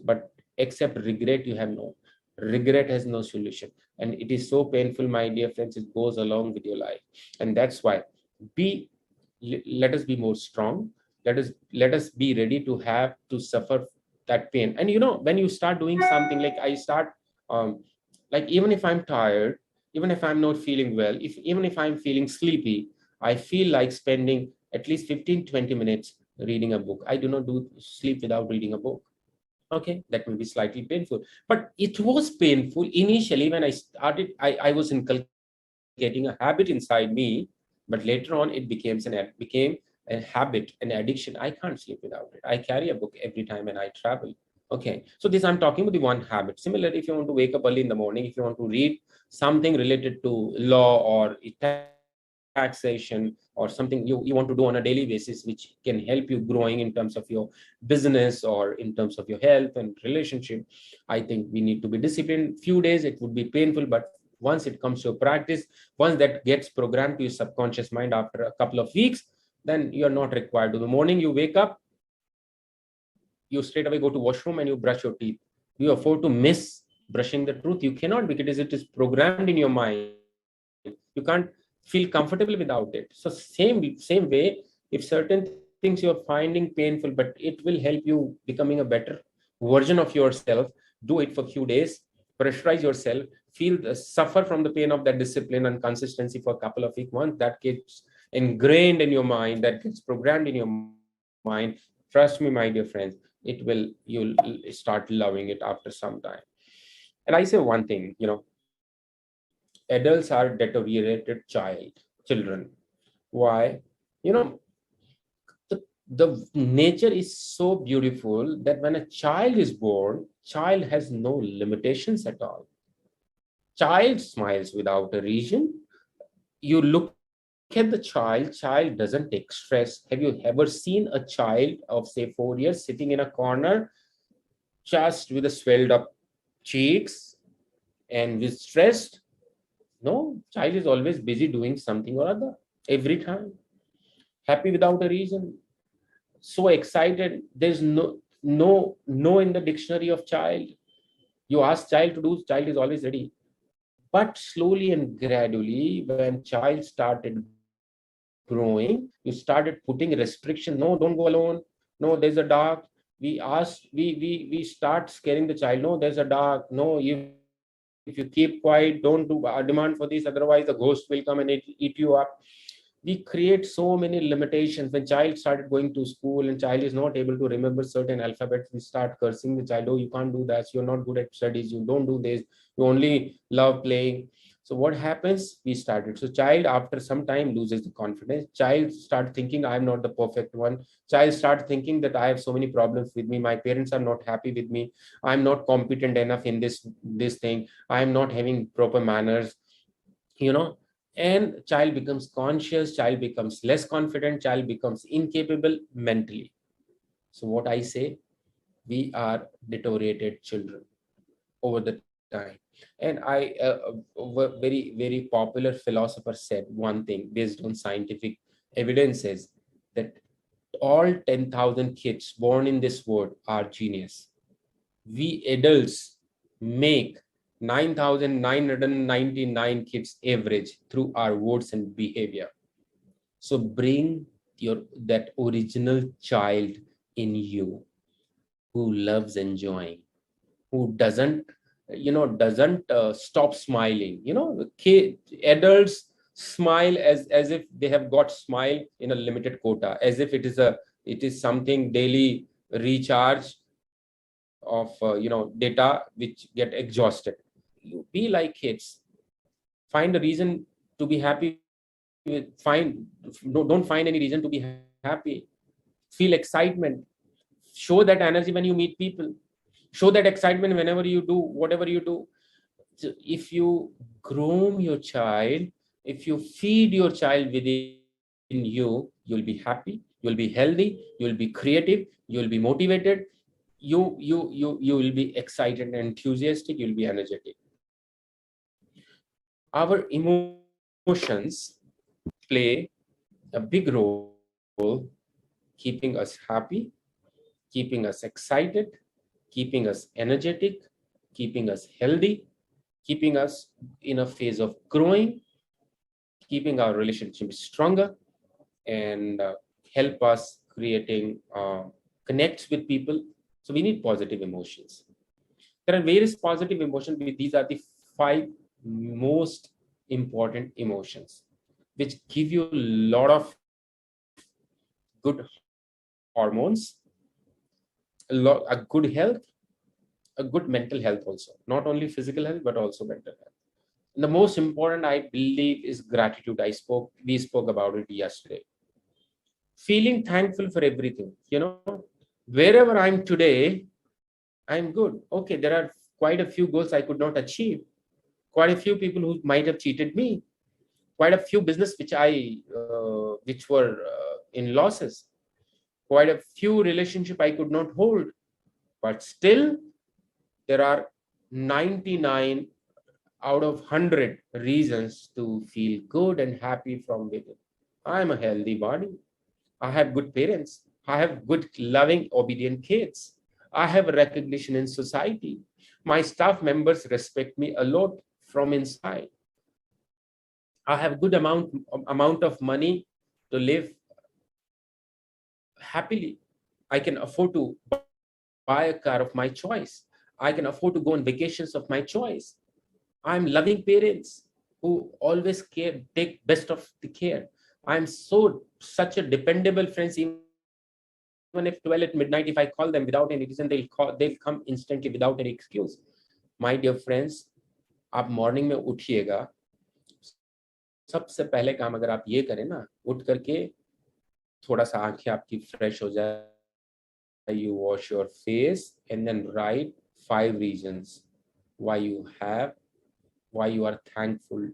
But except regret, you have no. Regret has no solution. And it is so painful, my dear friends, it goes along with your life. And that's why let us be more strong. Let us be ready to have to suffer that pain. And when you start doing something, like I start, like even if I'm tired, even if I'm not feeling well, even if I'm feeling sleepy, I feel like spending at least 15-20 minutes reading a book. I do not do sleep without reading a book. Okay, that will be slightly painful, but it was painful initially when I started. I was inculcating a habit inside me, but later on it became a habit, an addiction. I can't sleep without it. I carry a book every time when I travel. Okay, so this I'm talking about the one habit. Similarly, if you want to wake up early in the morning, if you want to read something related to law or taxation or something you want to do on a daily basis, which can help you growing in terms of your business or in terms of your health and relationship, I think we need to be disciplined. Few days it would be painful, but once it comes to practice, once that gets programmed to your subconscious mind after a couple of weeks, then you're not required to. The morning you wake up, you straight away go to washroom and you brush your teeth. Do you afford to miss brushing the tooth? You cannot, because it is programmed in your mind. You can't feel comfortable without it. So same way, if certain things you're finding painful, but it will help you becoming a better version of yourself, do it for a few days, pressurize yourself, suffer from the pain of that discipline and consistency for a couple of weeks. Once that gets ingrained in your mind, that gets programmed in your mind, trust me, my dear friends, you'll start loving it after some time. And I say one thing, adults are deteriorated children. Why? you know the nature is so beautiful that when a child is born, child has no limitations at all. Child smiles without a reason. You look at the child doesn't take stress. Have you ever seen a child of say 4 years sitting in a corner just with a swelled up cheeks and with stressed? No, child is always busy doing something or other every time, happy without a reason, so excited. There's no in the dictionary of child. You ask child to do, child is always ready. But slowly and gradually, when child started growing, you started putting restrictions. No, don't go alone. No, there's a dark. We start scaring the child. No, there's a dark. No, if you keep quiet, don't do demand for this, otherwise the ghost will come and eat you up. We create so many limitations. When child started going to school and child is not able to remember certain alphabets, we start cursing the child. Oh, you can't do that, you're not good at studies, you don't do this, you only love playing. So what happens? We started. So child after some time loses the confidence. Child start thinking, I am not the perfect one. Child start thinking that I have so many problems with me, my parents are not happy with me, I'm not competent enough in this thing, I am not having proper manners, you know and child becomes conscious, child becomes less confident, child becomes incapable mentally. So what I say, we are deteriorated children over the time. And very popular philosopher said one thing based on scientific evidences, that all 10,000 kids born in this world are genius. We adults make 9,999 kids average through our words and behavior. So bring that original child in you, who loves enjoying, who doesn't stop smiling. Adults smile as if they have got smile in a limited quota, as if it is something daily recharge, or data which get exhausted. You be like kids. Find a reason to be happy don't find any reason to be happy. Feel excitement. Show that energy when you meet people. Show that excitement whenever you do whatever you do. So if you groom your child, if you feed your child within you, you'll be happy, you'll be healthy, you'll be creative, you'll be motivated, you will be excited and enthusiastic, you'll be energetic. Our emotions play a big role keeping us happy, keeping us excited, keeping us energetic, keeping us healthy, keeping us in a phase of growing, keeping our relationship stronger, and help us creating connects with people. So we need positive emotions. There are various positive emotions, but these are the 5 most important emotions which give you a lot of good hormones, a good health, a good mental health also, not only physical health but also mental health. And the most important, I believe, is gratitude. We spoke about it yesterday. Feeling thankful for everything. Wherever I'm today, I'm good. Okay, there are quite a few goals I could not achieve, quite a few people who might have cheated me, quite a few business which were in losses, quite a few relationship I could not hold, but still there are 99 out of 100 reasons to feel good and happy from within. I'm a healthy body. I have good parents. I have good, loving, obedient kids. I have recognition in society. My staff members respect me a lot from inside. I have good amount of money to live happily. I can afford to buy a car of my choice. I can afford to go on vacations of my choice. I'm loving parents who always take best of the care. I'm such a dependable friends. Even if 12 at midnight, if I call them without any reason, they'll come instantly without any excuse. My dear friends, आप morning में उठिएगा, सबसे पहले काम अगर आप ये करें ना, उठ करके थोड़ा सा आंखें आपकी फ्रेश हो जाए, you wash your face and then write 5 reasons why you are thankful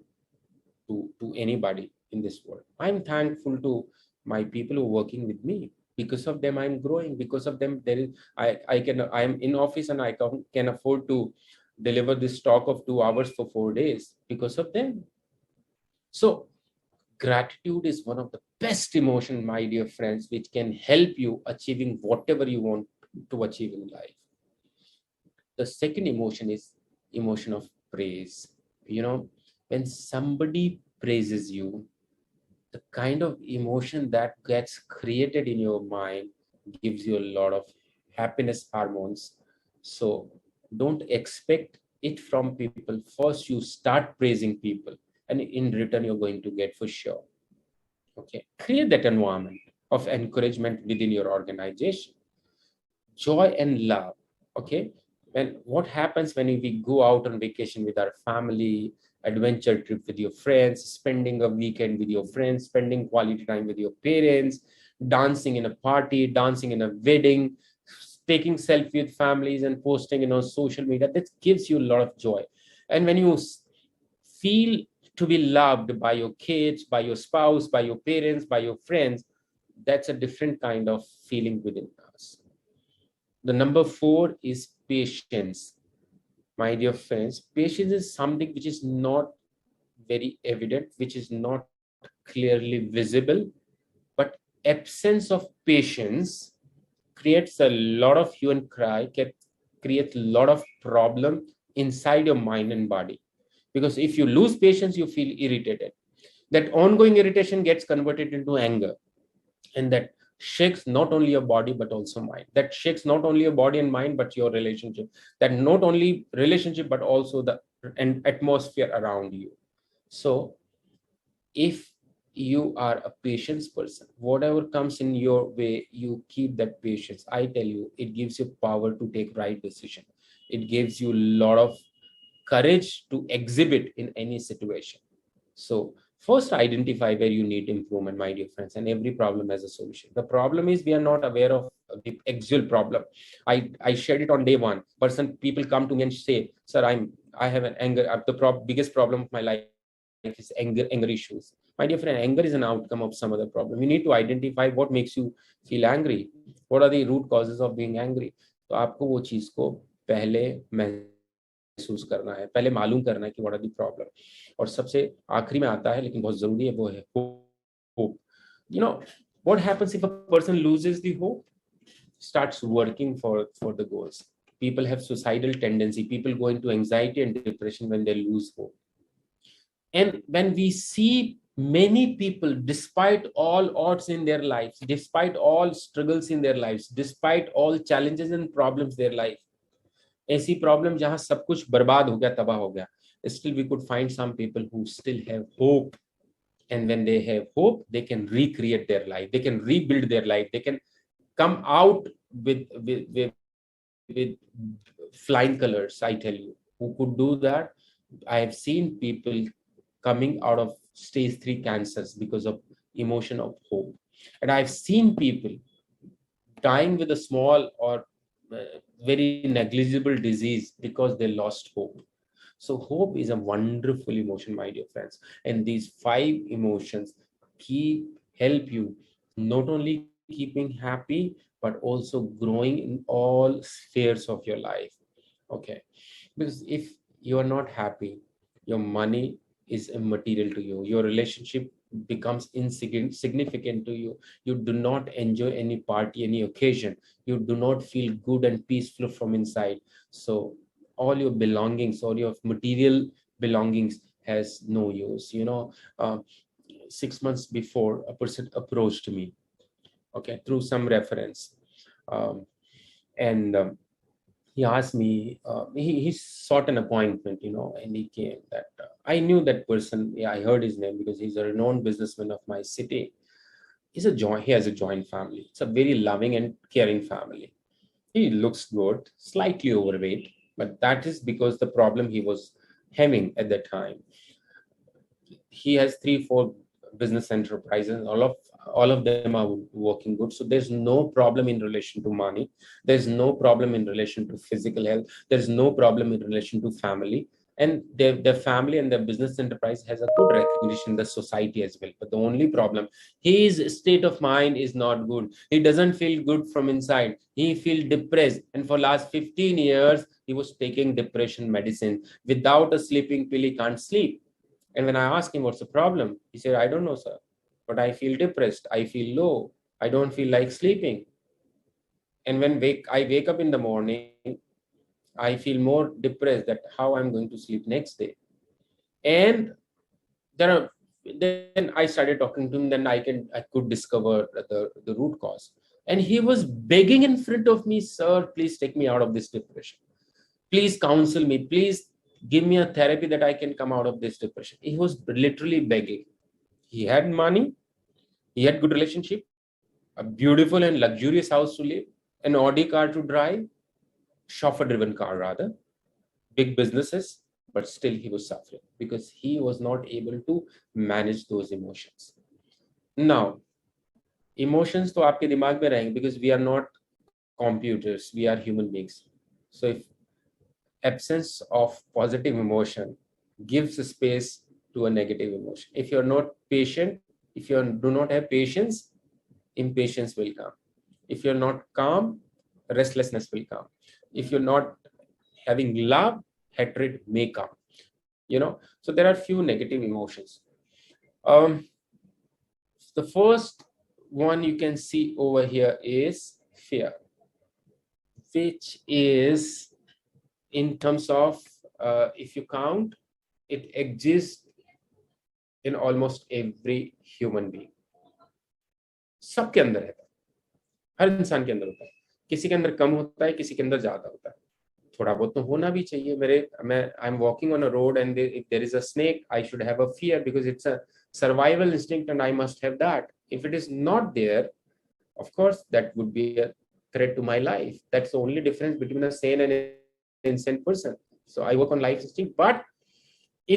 to anybody in this world. I'm thankful to my people who are working with me. Because of them, I'm growing. Because of them, I'm in office and I can afford to deliver this talk of 2 hours for 4 days because of them. So gratitude is one of the best emotion, my dear friends, which can help you achieving whatever you want to achieve in life. The second emotion is emotion of praise. When somebody praises you, the kind of emotion that gets created in your mind gives you a lot of happiness hormones. So don't expect it from people. First, you start praising people, and in return, you're going to get for sure. Okay, create that environment of encouragement within your organization. Joy and love. Okay, what happens when we go out on vacation with our family, adventure trip with your friends, spending a weekend with your friends, spending quality time with your parents, dancing in a party, dancing in a wedding, taking selfie with families and posting on social media, that gives you a lot of joy. And when you feel to be loved by your kids, by your spouse, by your parents, by your friends, that's a different kind of feeling within us. The number 4 is patience. My dear friends, patience is something which is not very evident, which is not clearly visible, but absence of patience creates a lot of hue and cry, creates a lot of problem inside your mind and body. Because if you lose patience, you feel irritated. That ongoing irritation gets converted into anger, and that shakes not only your body but also mind. That shakes not only your body and mind but your relationship. That not only relationship but also the atmosphere around you. So if you are a patience person. Whatever comes in your way, you keep that patience. I tell you, it gives you power to take right decision. It gives you a lot of courage to exhibit in any situation. So first identify where you need improvement, my dear friends, and every problem has a solution. The problem is we are not aware of the actual problem. I shared it on day one. People come to me and say, sir, I have an anger. Biggest problem of my life is anger issues. My dear friend, anger is an outcome of some other problem. You need to identify what makes you feel angry. What are the root causes of being angry? तो आपको वो चीज को पहले महसूस करना है, पहले मालूम करना है कि what are the problem. और सबसे आखिरी में आता है, लेकिन बहुत जरूरी है, वो है hope. You know what happens if a person loses the hope? Starts working for the goals. People have suicidal tendency. People go into anxiety and depression when they lose hope. And when we see many people, despite all odds in their lives, despite all struggles in their lives, despite all challenges and problems in their life, ऐसी problem जहां सब कुछ बर्बाद हो गया, तबाह हो गया, still we could find some people who still have hope. And when they have hope, they can recreate their life, they can rebuild their life, they can come out with flying colors. I tell you, who could do that? I have seen people coming out of stage 3 cancers because of emotion of hope. And I've seen people dying with a small or very negligible disease because they lost hope. So hope is a wonderful emotion, my dear friends. And these 5 emotions help you not only keeping happy, but also growing in all spheres of your life. Okay. Because if you are not happy, your money is immaterial to you. Your relationship becomes insignificant to you. You do not enjoy any party, any occasion. You do not feel good and peaceful from inside. So all your belongings, all your material belongings has no use. 6 months before, a person approached me, okay, through some reference. And he asked me, he sought an appointment, and he came. That I knew that person. Yeah, I heard his name because he's a renowned businessman of my city. He has a joint family. It's a very loving and caring family. He looks good, slightly overweight, but that is because the problem he was having at that time. He has 3-4 business enterprises. All of them are working good. So there's no problem in relation to money. There's no problem in relation to physical health. There's no problem in relation to family. And their family and their business enterprise has a good recognition in the society as well. But the only problem, his state of mind is not good. He doesn't feel good from inside. He feels depressed. And for last 15 years, he was taking depression medicine. Without a sleeping pill, he can't sleep. And when I asked him, what's the problem? He said, I don't know, sir, but I feel depressed. I feel low. I don't feel like sleeping. And when I wake up in the morning, I feel more depressed that how I'm going to sleep next day. And then I started talking to him, then I could discover the root cause. And he was begging in front of me, sir, please take me out of this depression. Please counsel me. Please give me a therapy that I can come out of this depression. He was literally begging. He had money. He had good relationship, a beautiful and luxurious house to live, an Audi car to drive, chauffeur-driven car rather, big businesses, but still he was suffering because he was not able to manage those emotions. Now, emotions to aapke dimag mein rahenge because we are not computers, we are human beings. So if absence of positive emotion gives space to a negative emotion. If you're not patient, if you do not have patience, impatience will come. If you're not calm, restlessness will come. If you're not having love, hatred may come. So there are few negative emotions. The first one you can see over here is fear, which is in terms of if you count, it exists in almost every human being. सबके अंदर है, हर इंसान के अंदर होता है. किसी के अंदर कम होता है, किसी के अंदर ज्यादा होता है. थोड़ा बहुत तो होना भी चाहिए. I am walking on a road and if there is a snake, I should have a fear because it's a survival instinct and I must have that. If it is not there, of course that would be a threat to my life. That's the only difference between a sane and an insane person. So I work on life instinct. But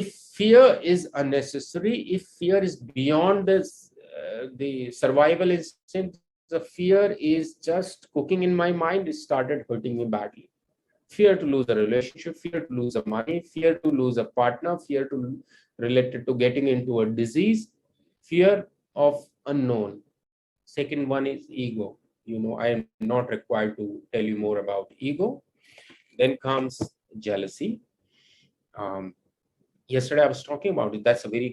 if fear is unnecessary, if fear is beyond this the survival instinct, the fear is just cooking in my mind, it started hurting me badly. Fear to lose a relationship, fear to lose a money, fear to lose a partner, fear to related to getting into a disease, fear of unknown. Second one is ego. I am not required to tell you more about ego. Then comes jealousy. Yesterday I was talking about it. That's a very,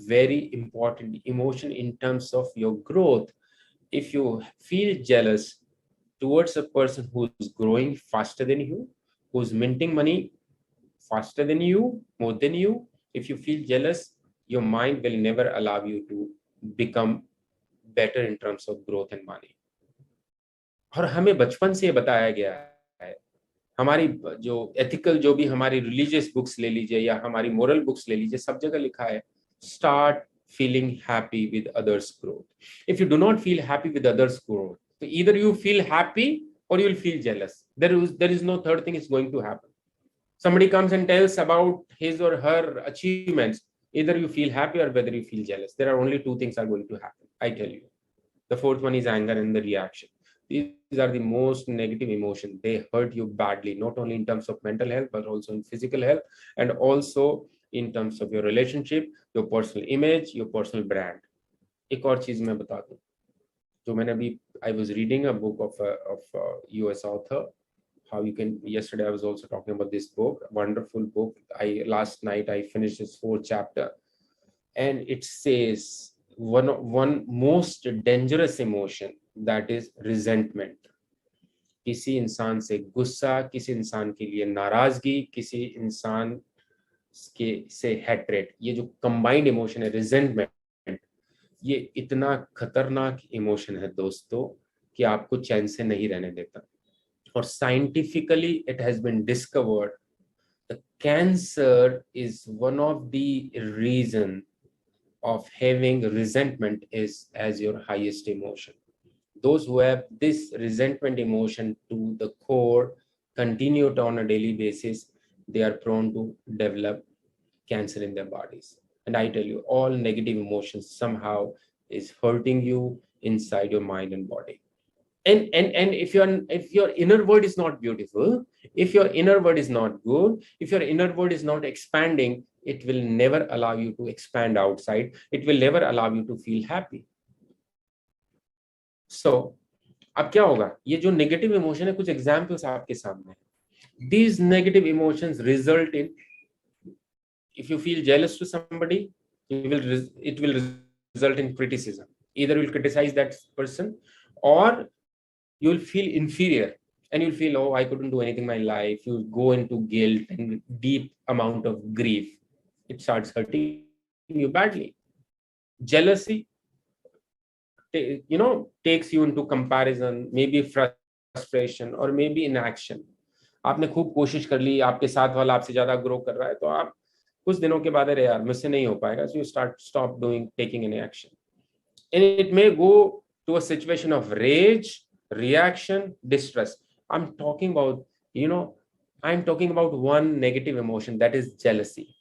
very important emotion in terms of your growth. If you feel jealous towards a person who's growing faster than you, who's minting money faster than you, more than you, if you feel jealous, your mind will never allow you to become better in terms of growth and money. और हमें बचपन से बताया गया है, हमारी जो ethical, जो भी हमारी रिलीजियस बुक्स ले लीजिए या हमारी मोरल बुक्स ले लीजिए, सब जगह लिखा है start feeling happy with others growth. If you do not feel happy with others growth, तो either you feel happy or you will feel jealous. There is no third thing is going to happen. Somebody comes and tells about his or her achievements, either you feel happy or whether you feel jealous. There are only two things are going to happen, I tell you. The fourth one is anger and the reaction. These are the most negative emotions. They hurt you badly, not only in terms of mental health but also in physical health, and also in terms of your relationship, your personal image, your personal brand. एक और चीज मैं बता दूं, जो मैंने अभी, I was reading a book of a US author. How you can, yesterday I was also talking about this book, wonderful book. Last night I finished this 4th chapter, and it says one most dangerous emotion, that is resentment. किसी इंसान से गुस्सा, किसी इंसान के लिए नाराजगी, किसी इंसान के से हेट्रेट, ये जो कंबाइंड इमोशन है रिजेंटमेंट, ये इतना खतरनाक इमोशन है दोस्तों कि आपको चैन से नहीं रहने देता. और scientifically it has been discovered the cancer is one of the reason of having resentment is as your highest emotion. Those who have this resentment emotion to the core, continue it on a daily basis, they are prone to develop cancer in their bodies. And I tell you, all negative emotions somehow is hurting you inside your mind and body. And if your inner world is not beautiful, if your inner world is not good, if your inner world is not expanding, it will never allow you to expand outside. It will never allow you to feel happy. So अब क्या होगा, ये जो negative emotion है, कुछ examples आपके सामने. These negative emotions result in, if you feel jealous to somebody, it will result in criticism. Either you will criticize that person, or you will feel inferior and you'll feel, oh, I couldn't do anything in my life. You go into guilt and deep amount of grief. It starts hurting you badly. Jealousy, takes you into comparison, maybe frustration, or maybe inaction. आपने खूब कोशिश कर ली, आपके साथ वाला आपसे ज्यादा grow कर रहा है, तो आप कुछ दिनों के बाद, अरे यार मुझसे नहीं हो पाएगा, so you stop taking any action. And it may go to a situation of rage, reaction, distress. I'm talking about one negative emotion, that is jealousy.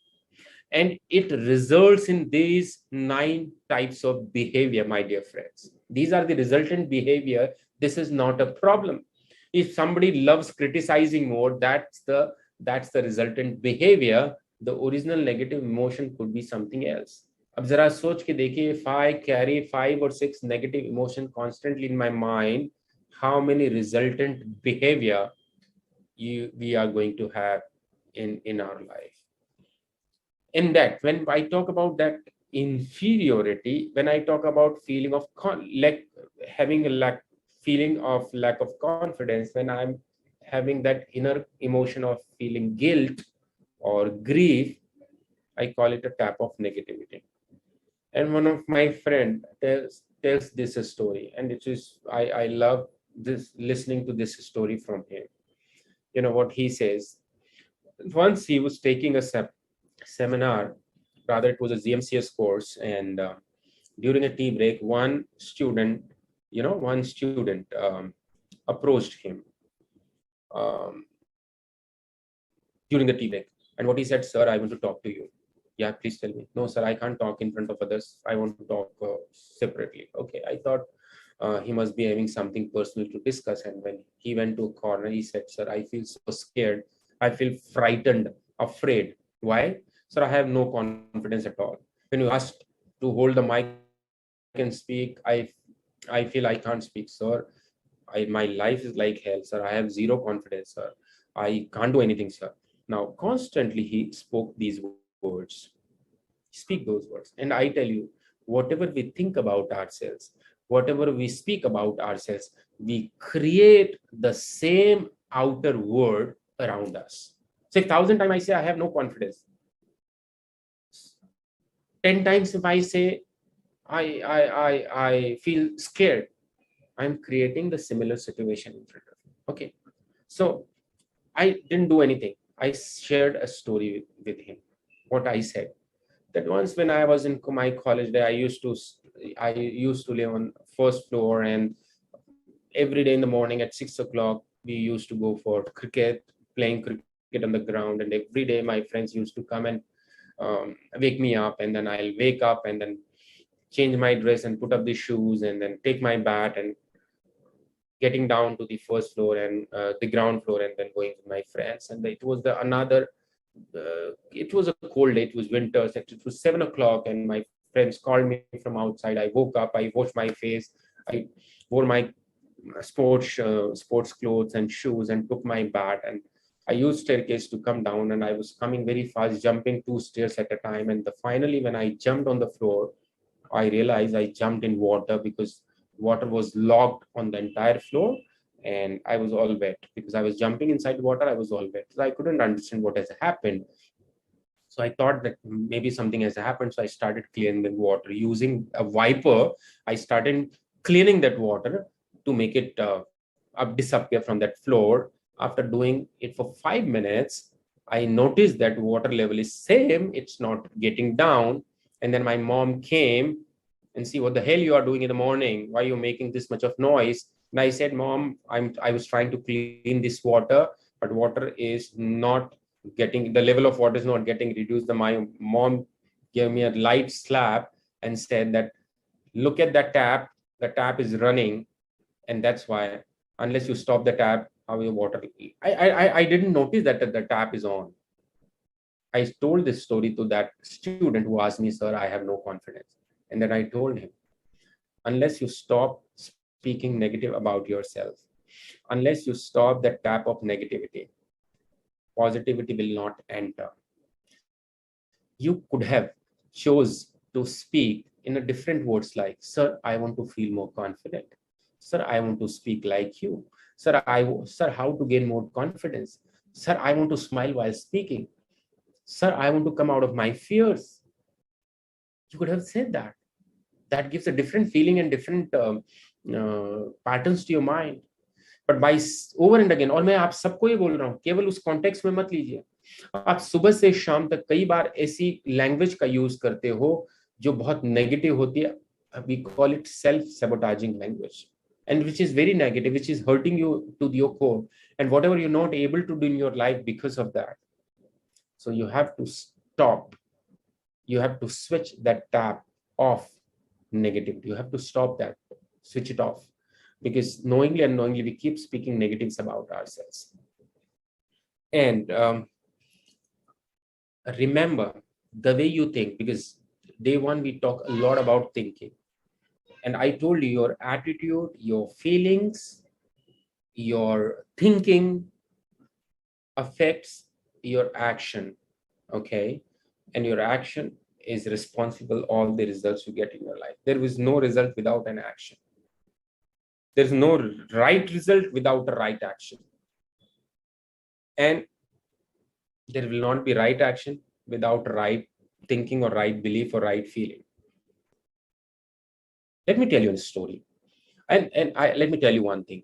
And it results in these 9 types of behavior, my dear friends. These are the resultant behavior. This is not a problem. If somebody loves criticizing more, that's the resultant behavior. The original negative emotion could be something else. अब जरा सोच के देखिए, if I carry 5 or 6 negative emotion constantly in my mind, how many resultant behavior we are going to have in our life. In that, when I talk about that inferiority, when I talk about feeling of having a feeling of lack of confidence, when I'm having that inner emotion of feeling guilt or grief, I call it a tap of negativity. And one of my friend tells this story, and it is I love this, listening to this story from him. what he says. Once he was taking a seminar, rather it was a ZMCS course, and during a tea break, one student approached him during the tea break. And what he said, sir, I want to talk to you. Yeah, please tell me. No, sir, I can't talk in front of others. I want to talk separately. Okay, I thought he must be having something personal to discuss. And when he went to a corner, he said, sir, I feel so scared. I feel frightened, afraid. Why? Sir, I have no confidence at all. When you asked to hold the mic and speak, I feel I can't speak, sir. My life is like hell, sir. I have zero confidence, sir. I can't do anything, sir. Now, constantly he spoke these words. Speak those words. And I tell you, whatever we think about ourselves, whatever we speak about ourselves, we create the same outer world around us. So if 1,000 times I say I have no confidence, 10 times if I say I feel scared, I'm creating the similar situation in front of you. Okay. So I didn't do anything. I shared a story with him. What I said, that once when I was in my college day, I used to live on first floor, and every day in the morning at 6 o'clock, we used to go for playing cricket on the ground. And every day my friends used to come and wake me up, and then I'll wake up and then change my dress and put up the shoes and then take my bat and getting down to the first floor and the ground floor, and then going with my friends. And it was it was a cold day. It was winter. It was 7 o'clock, and my friends called me from outside. I woke up. I washed my face. I wore my sports clothes and shoes and took my bat, and I used staircase to come down. And I was coming very fast, jumping 2 stairs at a time. And finally, when I jumped on the floor, I realized I jumped in water, because water was locked on the entire floor, and I was all wet because I was jumping inside water. I was all wet. So I couldn't understand what has happened. So I thought that maybe something has happened. So I started cleaning the water using a wiper. I started cleaning that water to make it disappear from that floor. After doing it for 5 minutes, I noticed that water level is same. It's not getting down. And then my mom came and see, what the hell you are doing in the morning? Why are you making this much of noise? And I said, Mom, I was trying to clean this water, but water is not the level of water is not getting reduced. My mom gave me a light slap and said that, look at the tap is running, and that's why, unless you stop the tap, how your water. I didn't notice that the tap is on. I told this story to that student who asked me, sir, I have no confidence. And then I told him, unless you stop speaking negative about yourself, unless you stop that tap of negativity, positivity will not enter. You could have chose to speak in a different words like, sir, I want to feel more confident. Sir, I want to speak like you. Sir, how to gain more confidence? Sir, I want to smile while speaking. Sir, I want to come out of my fears. You could have said that. That gives a different feeling and different patterns to your mind. But by over and again, और मैं आप सबको ही बोल रहा हूँ, केवल उस context में मत लीजिए. आप सुबह से शाम तक कई बार ऐसी लैंग्वेज का यूज करते हो जो बहुत नेगेटिव होती है. We call it self-sabotaging language, and which is very negative, which is hurting you to your core, and whatever you're not able to do in your life because of that. So you have to stop. You have to switch that tap off negativity. You have to stop that, switch it off, because knowingly and unknowingly we keep speaking negatives about ourselves. And remember the way you think, because day one we talk a lot about thinking, and I told you your attitude, your feelings, your thinking affects your action. Okay, and your action is responsible all the results you get in your life. There is no result without an action. There's no right result without a right action, and there will not be right action without right thinking or right belief or right feeling. Let me tell you a story, and let me tell you one thing: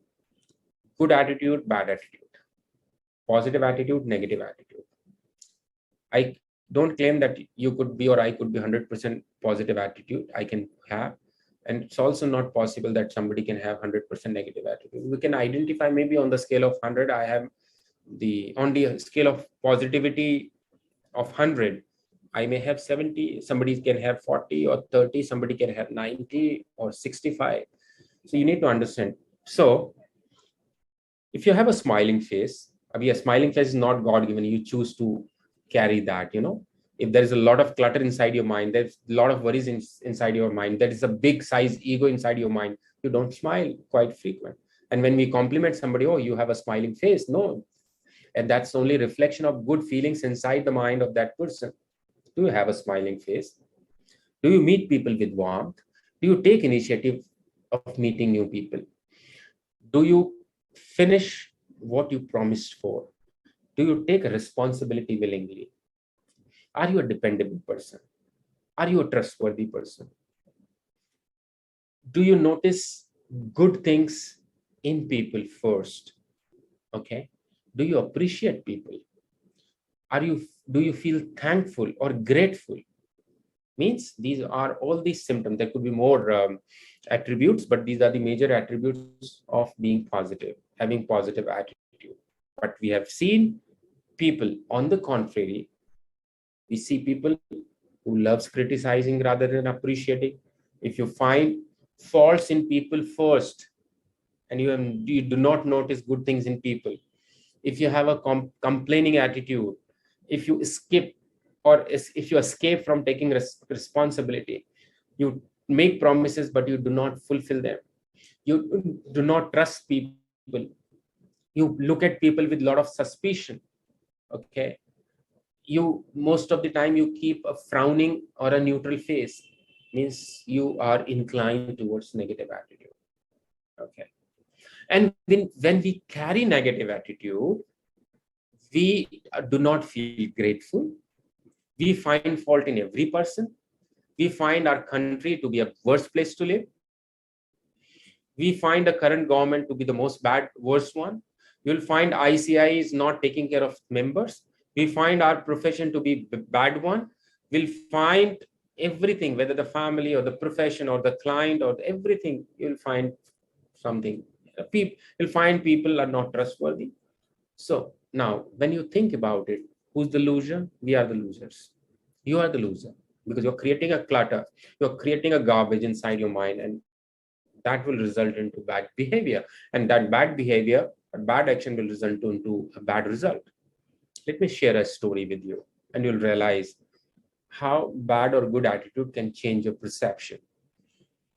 good attitude, bad attitude. positive attitude, negative attitude. I don't claim that you could be or I could be 100% positive attitude. I can have, and it's also not possible that somebody can have 100% negative attitude. We can identify maybe on the scale of 100, I have on the scale of positivity of 100, I may have 70, somebody can have 40 or 30, somebody can have 90 or 65. So you need to understand. So if you have a smiling face, a smiling face is not God given. You choose to carry that, If there is a lot of clutter inside your mind, there's a lot of worries inside your mind, there is a big size ego inside your mind, you don't smile quite frequent. And when we compliment somebody, oh, you have a smiling face, no. And that's only reflection of good feelings inside the mind of that person. Do you have a smiling face? Do you meet people with warmth? Do you take initiative of meeting new people? Do you finish what you promised for? Do you take a responsibility willingly? Are you a dependable person? Are you a trustworthy person? Do you notice good things in people first? Okay. Do you appreciate people? Do you feel thankful or grateful? Means these are all these symptoms. There could be more attributes, but these are the major attributes of being positive, having positive attitude. But we have seen people, on the contrary, we see people who loves criticizing rather than appreciating. If you find faults in people first, and you do not notice good things in people, if you have a complaining attitude, if you skip or if you escape from taking responsibility, you make promises but you do not fulfill them, you do not trust people, you look at people with a lot of suspicion, okay, you most of the time you keep a frowning or a neutral face, means you are inclined towards negative attitude. Okay. And when we carry negative attitude, we do not feel grateful. We find fault in every person. We find our country to be a worse place to live. We find the current government to be the worst one. You'll find ICAI is not taking care of members. We find our profession to be the bad one. We'll find everything, whether the family or the profession or the client or everything, you'll find something. You'll find people are not trustworthy. So now, when you think about it, who's the loser? We are the losers. You are the loser because you're creating a clutter. You're creating a garbage inside your mind, and that will result into bad behavior. And that bad behavior, a bad action will result into a bad result. Let me share a story with you, and you'll realize how bad or good attitude can change your perception.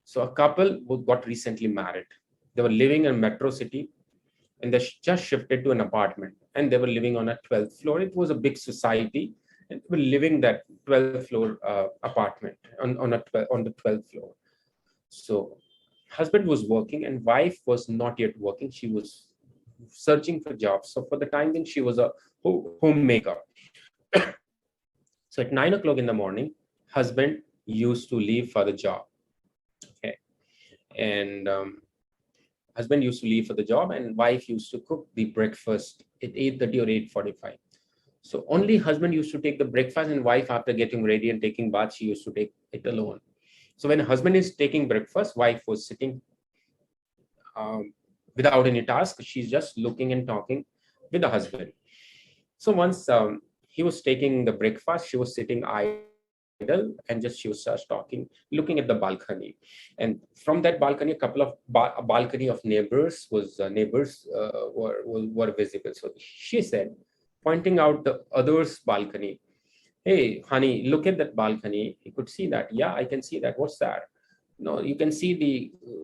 So a couple who got recently married, they were living in a metro city, and they just shifted to an apartment, and they were living on a 12th floor. It was a big society, and they were living that 12th floor apartment on the 12th floor. So husband was working and wife was not yet working. She was searching for jobs. So for the time being, she was a homemaker. So at 9 o'clock in the morning, husband used to leave for the job. Okay. And husband used to leave for the job, and wife used to cook the breakfast at 8:30 or 8:45. So only husband used to take the breakfast, and wife, after getting ready and taking bath, she used to take it alone. So when husband is taking breakfast, wife was sitting without any task. She's just looking and talking with the husband. So once he was taking the breakfast, she was sitting idle and just she was just talking, looking at the balcony. And from that balcony, a couple of balcony of neighbors were visible. So she said, pointing out the other's balcony, "Hey, honey, look at that balcony. You could see that." "Yeah, I can see that. What's that?" "No, you can see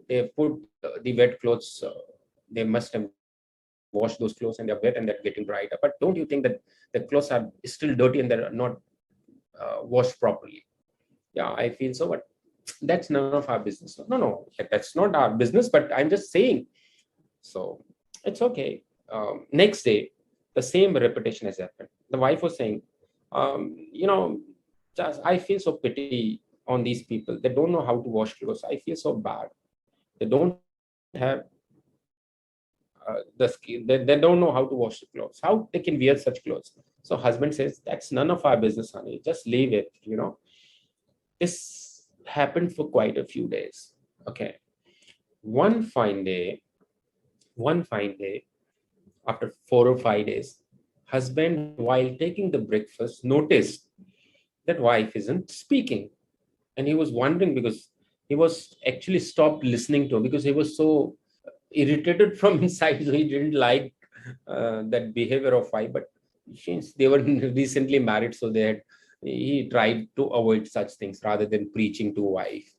they put the wet clothes. They must have washed those clothes and they're wet and they're getting dried up. But don't you think that the clothes are still dirty and they're not washed properly?" "Yeah, I feel so, but that's none of our business." No, that's not our business, but I'm just saying. So it's okay. Next day, the same repetition has happened. The wife was saying, just I feel so pity on these people. They don't know how to wash clothes. I feel so bad. They don't have they don't know how to wash the clothes. How they can wear such clothes? So husband says, that's none of our business, honey. Just leave it, This happened for quite a few days. Okay. One fine day, after 4 or 5 days, husband, while taking the breakfast, noticed that wife isn't speaking. And he was wondering because he was actually stopped listening to her because he was so irritated from inside. So he didn't like that behavior of wife. But since they were recently married, so he tried to avoid such things rather than preaching to wife.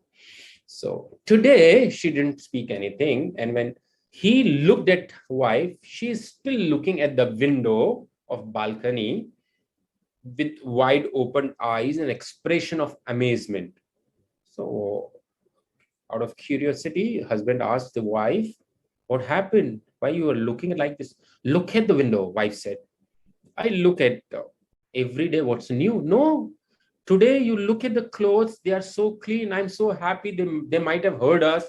So today she didn't speak anything. And when he looked at wife, she's still looking at the window of balcony with wide open eyes and expression of amazement. So out of curiosity, husband asked the wife, what happened? Why you are looking like this? Look at the window, wife said. I look at every day what's new. No, today you look at the clothes, they are so clean. I'm so happy they might have heard us.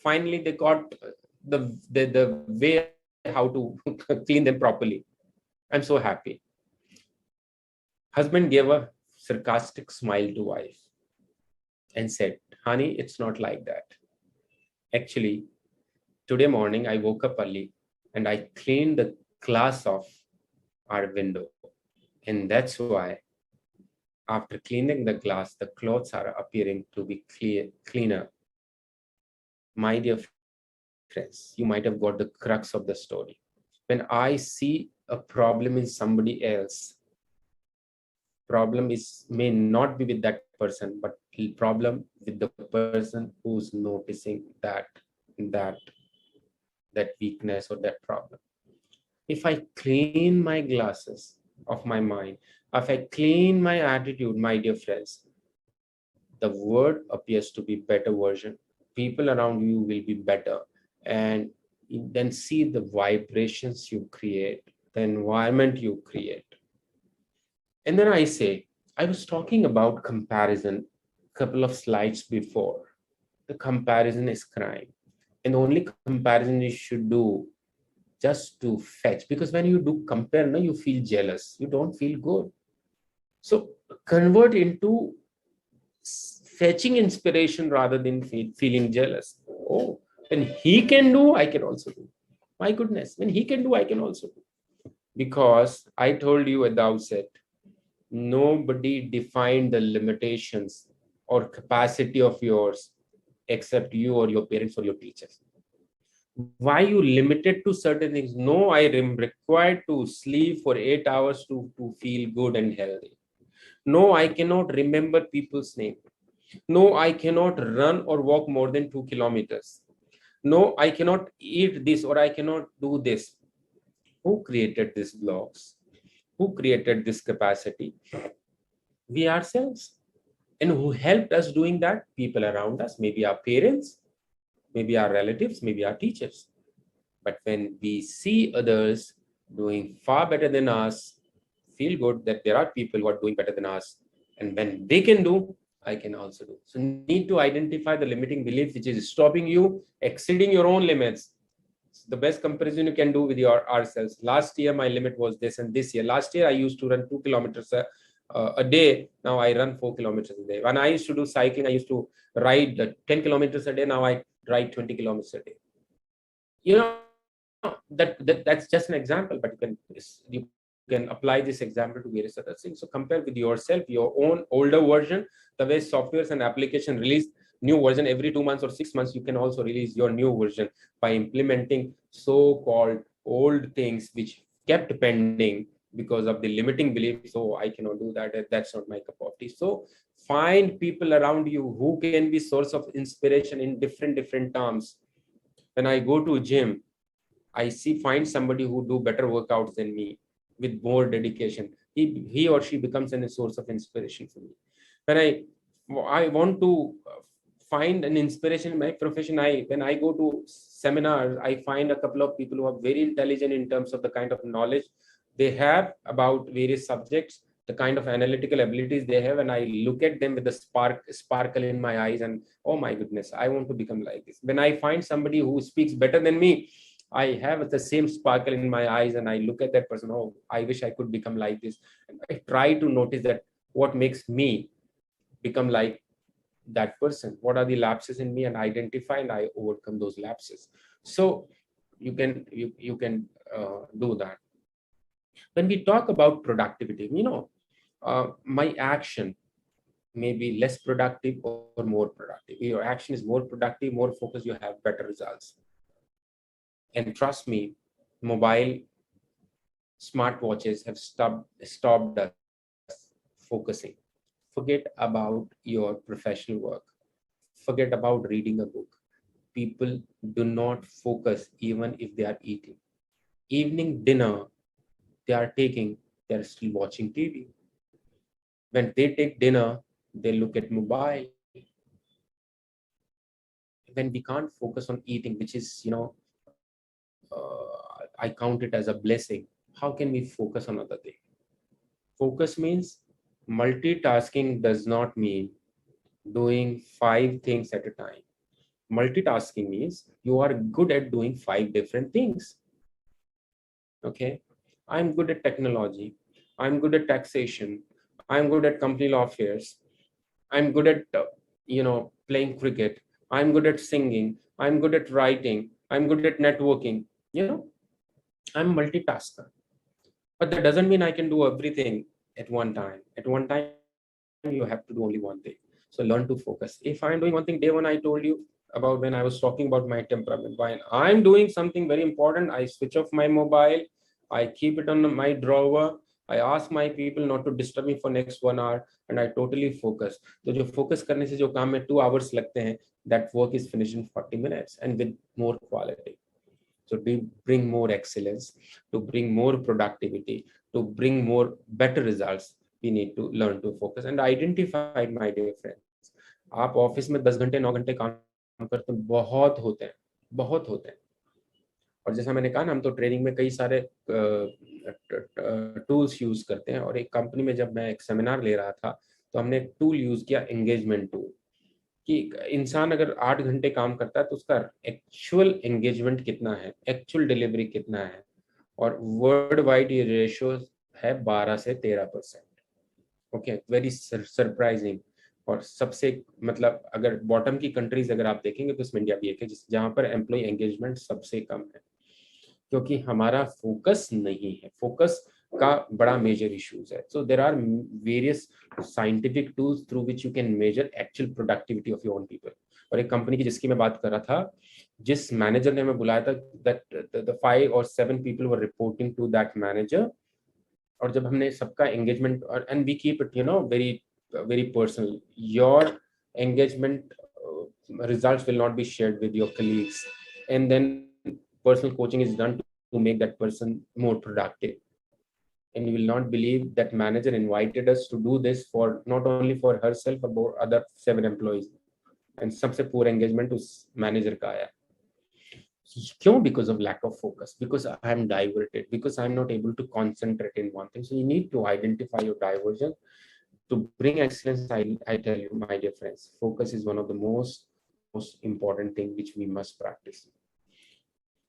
Finally, they got the way how to clean them properly. I'm so happy. Husband gave a sarcastic smile to wife and said, honey, it's not like that. Actually, today morning, I woke up early and I cleaned the glass of our window. And that's why after cleaning the glass, the clothes are appearing to be cleaner. My dear friends, you might have got the crux of the story. When I see a problem in somebody else, problem may not be with that person, but the problem with the person who's noticing that weakness or that problem. If I clean my glasses of my mind, if I clean my attitude, my dear friends, the world appears to be better version. People around you will be better. And then see the vibrations you create, the environment you create. And then I say, I was talking about comparison a couple of slides before. The comparison is crime. And the only comparison you should do just to fetch, because when you do compare, no, you feel jealous. You don't feel good. So convert into fetching inspiration rather than feeling jealous. Oh, when he can do, I can also do. My goodness, when he can do, I can also do. Because I told you at the outset, nobody defined the limitations or capacity of yours except you or your parents or your teachers. Why you limited to certain things? No, I am required to sleep for 8 hours to feel good and healthy. No, I cannot remember people's name. No, I cannot run or walk more than 2 kilometers. No, I cannot eat this or I cannot do this. Who created these blocks? Who created this capacity? We ourselves. And who helped us doing that? People around us, maybe our parents, maybe our relatives, maybe our teachers. But when we see others doing far better than us, feel good that there are people who are doing better than us. And when they can do, I can also do. So need to identify the limiting belief which is stopping you exceeding your own limits. It's the best comparison you can do with ourselves. Last year, my limit was this, and this year. Last year, I used to run 2 kilometers a day. Now I run 4 kilometers a day. When I used to do cycling, I used to ride 10 kilometers a day. Now I ride 20 kilometers a day. That's just an example, but you can apply this example to various other things. So compare with yourself, your own older version, the way softwares and application release new version every 2 months or 6 months. You can also release your new version by implementing so-called old things which kept pending because of the limiting belief. So I cannot do that. That's not my cup of tea. So find people around you who can be source of inspiration in different terms. When I go to a gym, I find somebody who do better workouts than me with more dedication. He or she becomes a source of inspiration for me. When I want to find an inspiration in my profession, when I go to seminars, I find a couple of people who are very intelligent in terms of the kind of knowledge they have about various subjects, the kind of analytical abilities they have, and I look at them with the sparkle in my eyes, and oh my goodness, I want to become like this. When I find somebody who speaks better than me, I have the same sparkle in my eyes, and I look at that person. Oh, I wish I could become like this. And I try to notice that what makes me become like that person. What are the lapses in me, and identify, and I overcome those lapses. So you can do that. When we talk about productivity, my action may be less productive or more productive. Your action is more productive, more focused, you have better results. And trust me, mobile smartwatches have stopped us focusing. Forget about your professional work. Forget about reading a book. People do not focus even if they are eating. Evening dinner they are taking, they're still watching TV. When they take dinner, they look at mobile. When we can't focus on eating, which is, I count it as a blessing, how can we focus on other things? Focus means multitasking does not mean doing 5 things at a time. Multitasking means you are good at doing 5 different things. Okay. I'm good at technology. I'm good at taxation. I'm good at company law affairs. I'm good at, playing cricket. I'm good at singing. I'm good at writing. I'm good at networking. I'm multitasker. But that doesn't mean I can do everything at one time. At one time, you have to do only one thing. So learn to focus. If I'm doing one thing, day one, I told you about when I was talking about my temperament. When I'm doing something very important, I switch off my mobile. I keep it on my drawer. I ask my people not to disturb me for next 1 hour, and I totally focus. तो जो focus करने से जो काम में 2 hours लगते हैं, that work is finished in 40 minutes and with more quality. So to bring more excellence, to bring more productivity, to bring more better results, we need to learn to focus and identify, my dear friends. आप office में 10 घंटे 9 घंटे काम करते हैं, बहुत होते हैं. और जैसा मैंने कहा ना, हम तो ट्रेनिंग में कई सारे टूल्स यूज करते हैं. और एक कंपनी में जब मैं एक सेमिनार ले रहा था, तो हमने एक टूल यूज किया, एंगेजमेंट टूल, कि इंसान अगर 8 घंटे काम करता है तो उसका एक्चुअल एंगेजमेंट कितना है, एक्चुअल डिलीवरी कितना है. और वर्ल्ड वाइड ये रेशियो है 12 से 13%. Okay, very surprising. और सबसे मतलब अगर बॉटम की कंट्रीज अगर आप देखेंगे तो इसमें इंडिया भी एक है जहां पर एम्प्लॉय एंगेजमेंट सबसे कम है, क्योंकि हमारा फोकस नहीं है. फोकस का बड़ा मेजर इश्यूज है. So there are various scientific tools through which you can measure actual productivity of your own people. और एक कंपनी की जिसकी मैं बात कर रहा था, जिस मैनेजर ने हमें बुलाया था, that the 5 or 7 people were reporting to that manager. और जब हमने सबका engagement, and we keep it very very personal, your engagement results will not be shared with your colleagues, and then personal coaching is done to make that person more productive. And you will not believe that manager invited us to do this for not only for herself but for other 7 employees, and सबसे poor engagement उस manager का आया. क्यों? Because of lack of focus, because I am diverted, because I am not able to concentrate in one thing. So you need to identify your diversion to bring excellence. I tell you, my dear friends, focus is one of the most important thing which we must practice.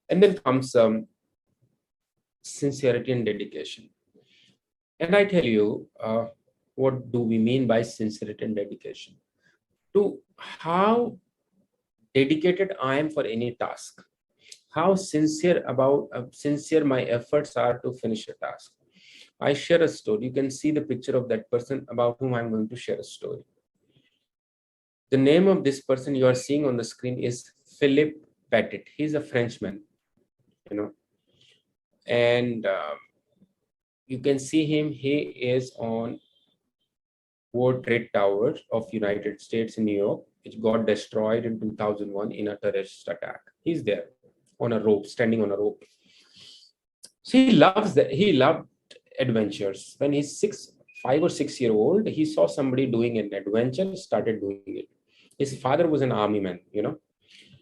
And then comes sincerity and dedication. And I tell you, what do we mean by sincerity and dedication? To how dedicated I am for any task, how sincere my efforts are to finish a task. I share a story. You can see the picture of that person about whom I'm going to share a story. The name of this person you are seeing on the screen is Philip Petit. He's a Frenchman, and you can see him. He is on World Trade Tower of United States in New York, which got destroyed in 2001 in a terrorist attack. He's there on a rope, standing on a rope. So he loves that. He loved adventures. When he's 5 or 6 year old, he saw somebody doing an adventure, started doing it. His father was an army man,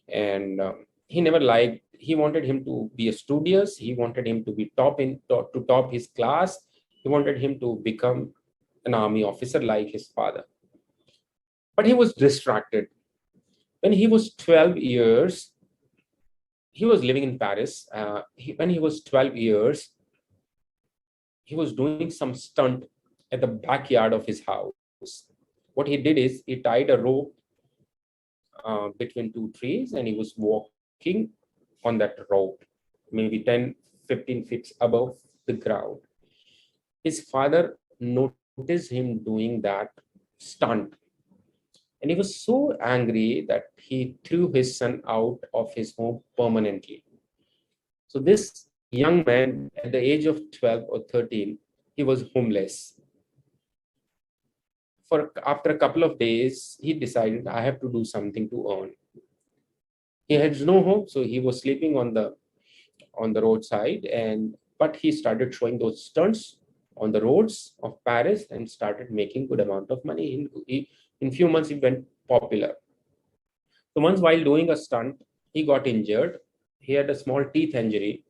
and he never liked. He wanted him to be a studious. He wanted him to be to top his class. He wanted him to become an army officer like his father. But he was distracted. When he was 12 years, he was living in Paris. When he was 12 years, he was doing some stunt at the backyard of his house. What he did is he tied a rope between two trees, and he was walking on that rope, maybe 10, 15 feet above the ground. His father noticed him doing that stunt, and he was so angry that he threw his son out of his home permanently. So this young man at the age of 12 or 13, he was homeless. After a couple of days, he decided, I have to do something to earn. He had no home, so he was sleeping on the roadside, but he started showing those stunts on the roads of Paris and started making good amount of money. In few months, he went popular. So once while doing a stunt, he got injured. He had a small teeth injury.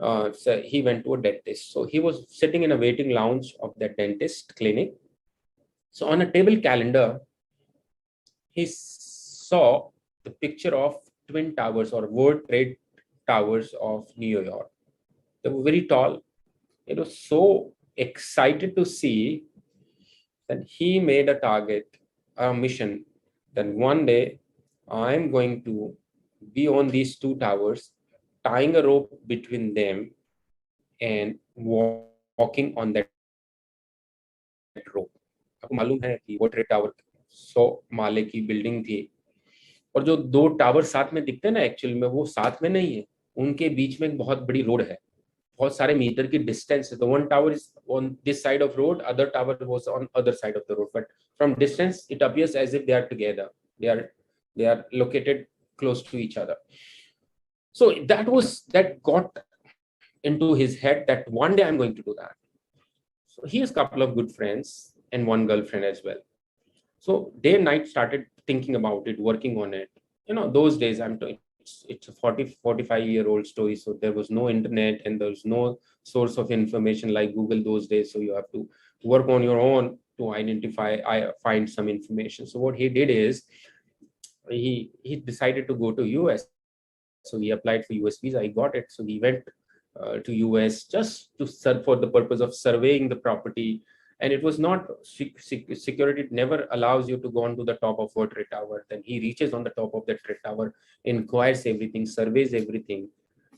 So he went to a dentist. So he was sitting in a waiting lounge of that dentist clinic. So on a table calendar, he saw the picture of Twin Towers or World Trade Towers of New York. They were very tall. It was so excited to see that he made a target, a mission, that one day I'm going to be on these two towers, tying a rope between them and walking on that rope. आपको मालूम है कि world trade tower 100 माले की building थी, और जो दो tower साथ में दिखते हैं ना, एक्चुअल में वो साथ में नहीं है, उनके बीच में एक बहुत बड़ी रोड है, बहुत सारे मीटर की डिस्टेंस है. तो one tower is on this side of road, other tower was on other side of the road, but from distance it appears as if they are together, they are located close to each other. So that got into his head that one day I'm going to do that. So he has a couple of good friends and one girlfriend as well. So day and night started thinking about it, working on it. Those days it's a 45-year-old story. So there was no internet and there was no source of information like Google those days. So you have to work on your own to find some information. So what he did is he decided to go to US. So he applied for US visa. He got it. So he went to US just to serve for the purpose of surveying the property. And it was not security. It never allows you to go onto the top of World Trade Tower. Then he reaches on the top of that Trade Tower, inquires everything, surveys everything,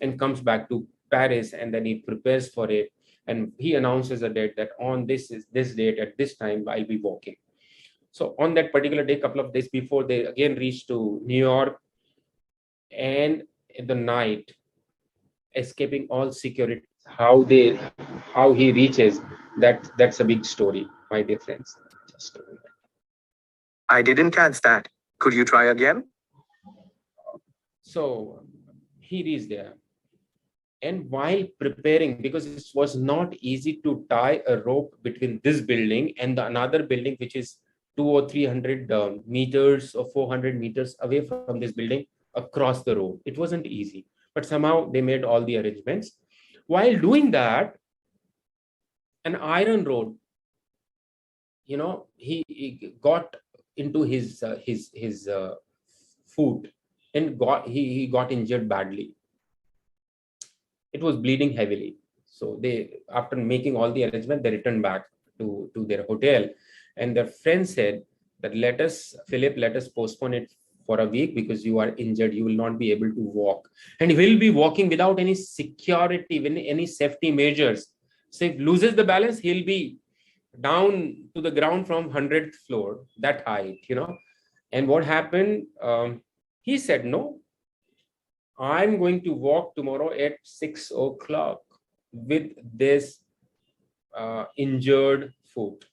and comes back to Paris. And then he prepares for it. And he announces a date that on this date at this time, I'll be walking. So on that particular day, a couple of days before, they again reached to New York. And in the night, escaping all security, how he reaches, that's a big story, my dear friends. Just a moment. I didn't catch that. Could you try again? So he reached there, and while preparing, because it was not easy to tie a rope between this building and the another building, which is 200 or 300 meters or 400 meters away from this building, across the road. It wasn't easy, but somehow they made all the arrangements. While doing that, an iron rod, he got into his foot, and he got injured badly. It was bleeding heavily. So they, after making all the arrangement, they returned back to their hotel, and their friend said that Philip, let us postpone it for a week because you are injured. You will not be able to walk, and he will be walking without any security, any safety measures. So if loses the balance, he'll be down to the ground from 100th floor, that height, And what happened? He said, no, I'm going to walk tomorrow at 6 o'clock with this injured foot.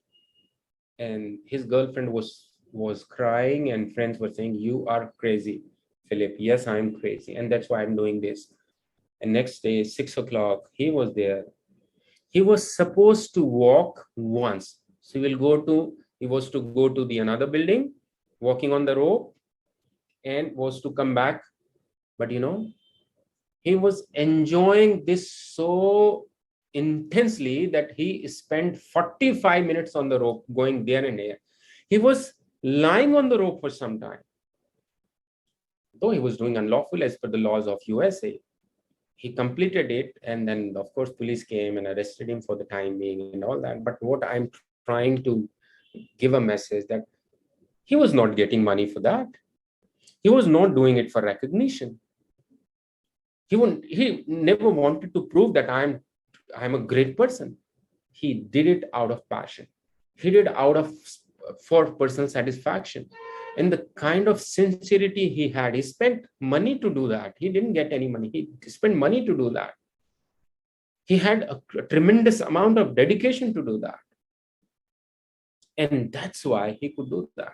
And his girlfriend was crying, and friends were saying, you are crazy, Philip. Yes, I'm crazy. And that's why I'm doing this. And next day, 6 o'clock, he was there. He was supposed to walk once. So he was to go to the another building, walking on the rope, and was to come back. But he was enjoying this so intensely that he spent 45 minutes on the rope, going there and there. He was lying on the rope for some time. though he was doing unlawful as per the laws of USA. He completed it, and then of course police came and arrested him for the time being and all that. But what I'm trying to give a message that he was not getting money for that. He was not doing it for recognition. He never wanted to prove that I'm a great person. He did it out of passion. He did out of for personal satisfaction. And the kind of sincerity he had, he spent money to do that. He didn't get any money. He spent money to do that. He had a tremendous amount of dedication to do that. And that's why he could do that.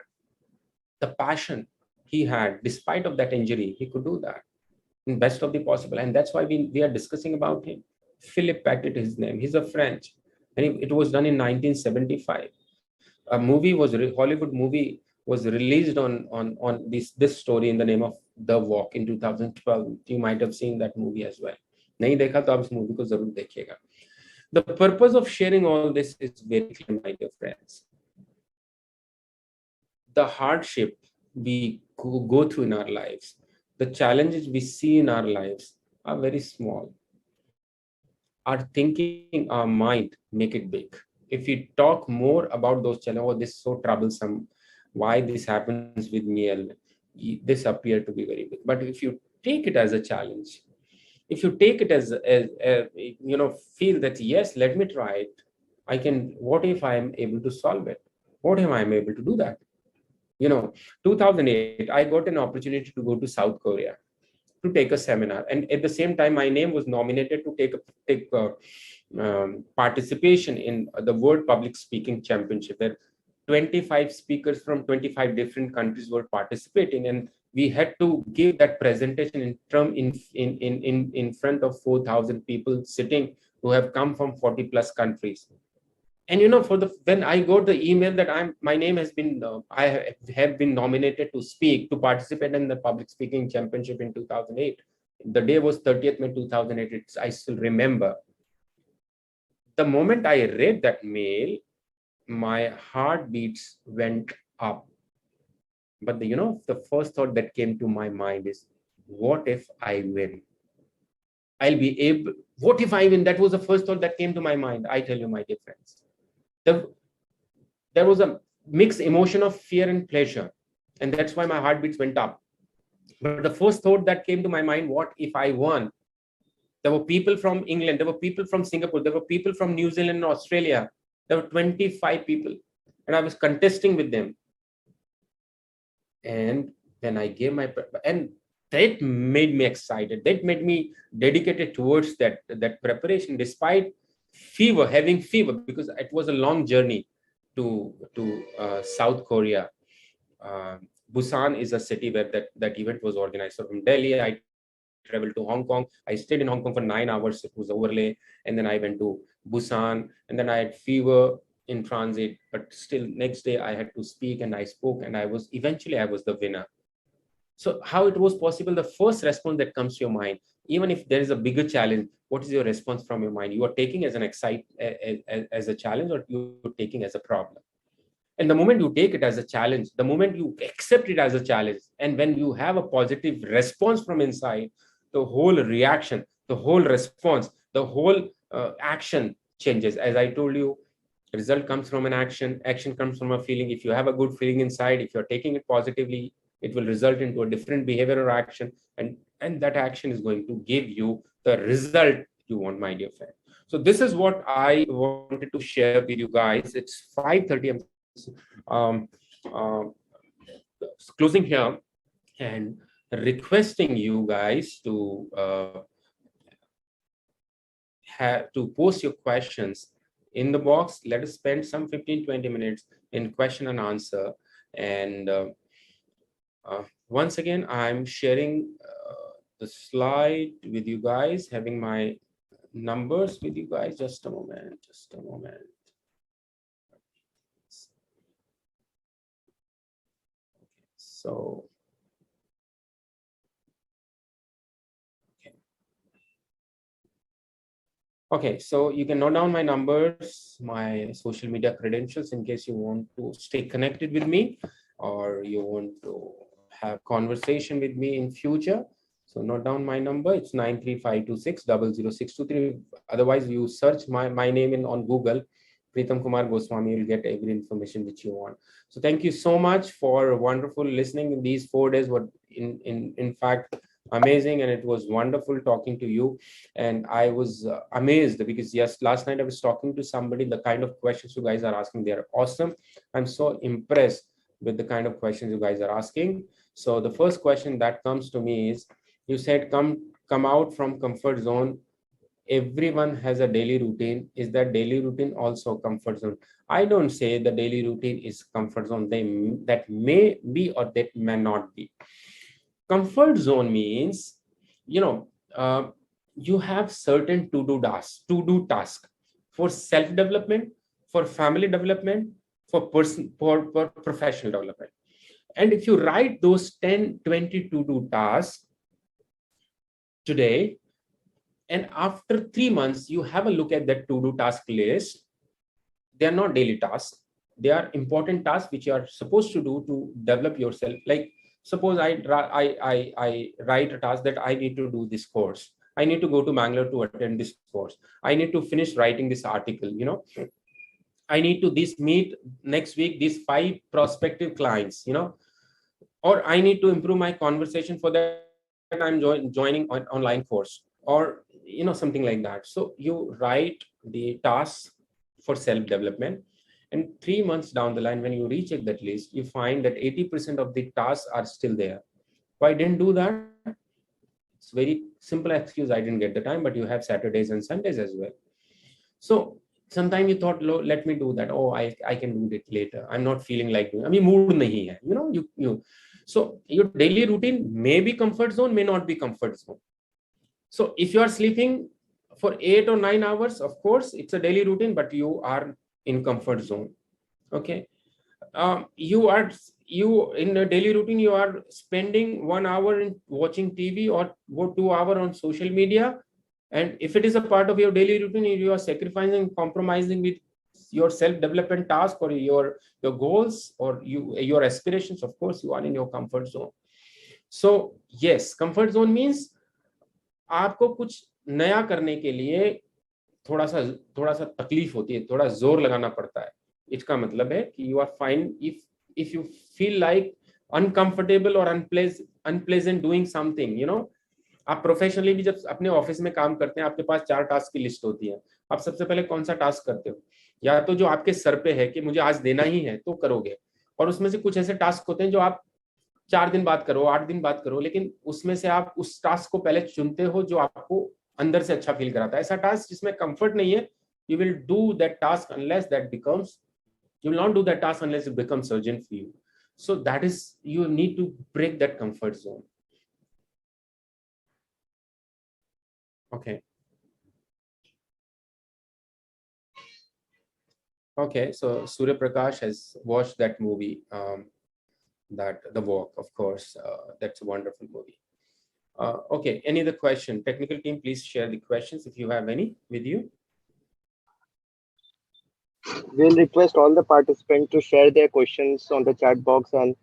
The passion he had, despite of that injury, he could do that in best of the possible. And that's why we are discussing about him. Philip Paquet is his name. He's a French. And it was done in 1975. A movie was, Hollywood movie was released on this story in the name of The Walk in 2012. You might have seen that movie as well. नहीं देखा तो आप इस movie को जरूर देखिएगा. The purpose of sharing all this is very clear, my dear friends. The hardship we go through in our lives, the challenges we see in our lives are very small. Our thinking, our mind make it big. If we talk more about those challenges, oh, this is so troublesome, why this happens with me, and this appear to be very big. But if you take it as a challenge, if you take it as feel that, yes, let me try it. I can, what if I am able to solve it? What if I am able to do that? 2008, I got an opportunity to go to South Korea to take a seminar. And at the same time, my name was nominated to take participation in the World Public Speaking Championship, where 25 speakers from 25 different countries were participating. And we had to give that presentation in front of 4,000 people sitting who have come from 40 plus countries. And when I got the email that my name has been, I have been nominated to participate in the public speaking championship in 2008. The day was 30th May 2008. I still remember. The moment I read that mail, my heartbeats went up. But the first thought that came to my mind is, what if I win? I'll be able. What if I win? That was the first thought that came to my mind. I tell you, my dear friends. There was a mixed emotion of fear and pleasure, and that's why my heartbeats went up. But the first thought that came to my mind, what if I won? There were people from England, there were people from Singapore, there were people from New Zealand and Australia. There were 25 people, and I was contesting with them. And when I gave and that made me excited. That made me dedicated towards that preparation, despite having fever, because it was a long journey to South Korea. Busan is a city where that event was organized. So from Delhi, I traveled to Hong Kong. I stayed in Hong Kong for 9 hours. It was overlay. And then I went to Busan, and then I had fever in transit, but still next day I had to speak, and I spoke, and eventually I was the winner. So how it was possible? The first response that comes to your mind, even if there is a bigger challenge, what is your response from your mind? You are taking as as a challenge, or you're taking as a problem? And the moment you take it as a challenge, the moment you accept it as a challenge, and when you have a positive response from inside, the whole reaction, the whole response, the whole action changes. As I told you, result comes from an action comes from a feeling. If you have a good feeling inside, if you're taking it positively, it will result into a different behavior or action, and that action is going to give you the result you want, my dear friend. So this is what I wanted to share with you guys. It's 5:30. I'm closing here and requesting you guys to post your questions in the box. Let us spend some 15-20 minutes in question and answer. And once again, I'm sharing the slide with you guys, having my numbers with you guys. Just a moment. So, okay, so you can note down my numbers, my social media credentials, in case you want to stay connected with me, or you want to have conversation with me in future. So note down my number. It's 93526000623. Otherwise, you search my name on Google, Pritam Kumar Goswami. You'll get every information which you want. So thank you so much for wonderful listening. In these 4 days were in fact amazing, and it was wonderful talking to you. And I was amazed because yes, last night I was talking to somebody. The kind of questions you guys are asking, they are awesome. I'm so impressed with the kind of questions you guys are asking. So the first question that comes to me is, you said come out from comfort zone. Everyone has a daily routine. Is that daily routine also comfort zone? I don't say the daily routine is comfort zone. That may be or that may not be. Comfort zone means, you have certain to-do tasks for self-development, for family development, for professional development. And if you write those 10, 20 to-do tasks today, and after 3 months, you have a look at that to-do task list. They are not daily tasks. They are important tasks which you are supposed to do to develop yourself. Like suppose I write a task that I need to do this course. I need to go to Bangalore to attend this course. I need to finish writing this article. I need to meet next week these 5 prospective clients. Or I need to improve my conversation. For that I'm joining an online course, or something like that. So you write the tasks for self-development, and 3 months down the line, when you recheck that list, you find that 80% of the tasks are still there. Why didn't do that? It's very simple excuse: I didn't get the time. But you have Saturdays and Sundays as well. So sometimes you thought, let me do that. Oh, I can do it later. I'm not feeling like doing. I mean, mood nahi hai. So your daily routine may be comfort zone, may not be comfort zone. So if you are sleeping for 8 or 9 hours, of course, it's a daily routine, but you are in comfort zone. Okay. You in a daily routine, you are spending 1 hour in watching TV or 2 hours on social media. And if it is a part of your daily routine, you are sacrificing, compromising with your self-development task or your goals or your aspirations, of course, you are in your comfort zone. So yes, comfort zone means आपको कुछ नया करने के लिए थोड़ा सा तकलीफ होती है, थोड़ा जोर लगाना पड़ता है. इसका मतलब है कि you are fine if you feel like uncomfortable or unpleasant doing something. आप प्रोफेशनली भी जब अपने ऑफिस में काम करते हैं, आपके पास 4 टास्क की लिस्ट होती है. आप सबसे पहले कौन सा टास्क करते हो? या तो जो आपके सर पे है कि मुझे आज देना ही है तो करोगे, और उसमें से कुछ ऐसे टास्क होते हैं जो आप 4 दिन बाद करो, 8 दिन बाद करो, लेकिन उसमें से आप उस टास्क को पहले चुनते हो जो आपको अंदर से अच्छा फील कराता है. ऐसा टास्क जिसमें कंफर्ट नहीं है, you will do that task unless you will not do that task unless it becomes urgent for you. So that is, you need to break that comfort zone. Okay. Okay, so Surya Prakash has watched that movie, that The Walk, of course. That's a wonderful movie. Okay, any other question? Technical team, please share the questions if you have any with you. We'll request all the participants to share their questions on the chat box, and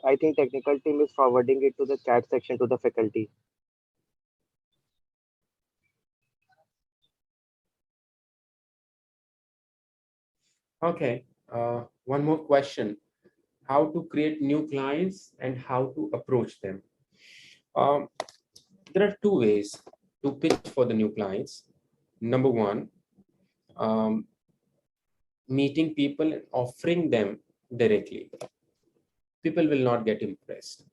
I think technical team is forwarding it to the chat section to the faculty. Okay, one more question. How to create new clients and how to approach them. There are 2 ways to pitch for the new clients. Number 1, meeting people and offering them directly. People will not get impressed.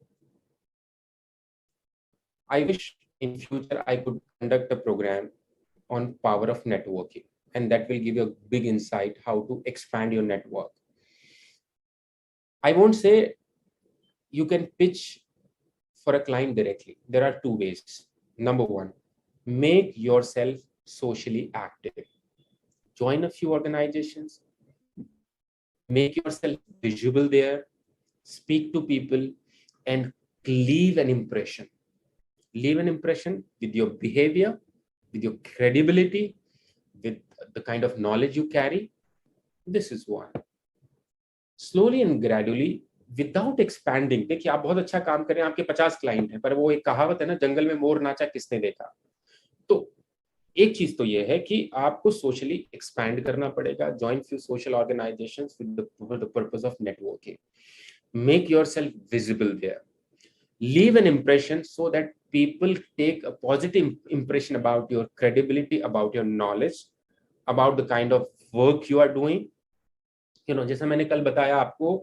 I wish in future I could conduct a program on power of networking, and that will give you a big insight how to expand your network. I won't say you can pitch for a client directly. There are 2 ways. Number 1, make yourself socially active. Join a few organizations, make yourself visible there, speak to people, and leave an impression. Leave an impression with your behavior, with your credibility, with the kind of knowledge you carry. This is one. Slowly and gradually, without expanding, देखिए आप बहुत अच्छा काम कर रहे हैं, आपके 50 client हैं, पर वो एक कहावत है ना, जंगल में मोर नाचा किसने देखा। तो एक चीज तो ये है कि आपको सोशली एक्सपैंड करना पड़ेगा, join few social organisations with the purpose of networking, make yourself visible there, leave an impression so that people take a positive impression about your credibility, about your knowledge, about the kind of work you are doing. जैसा मैंने कल बताया आपको,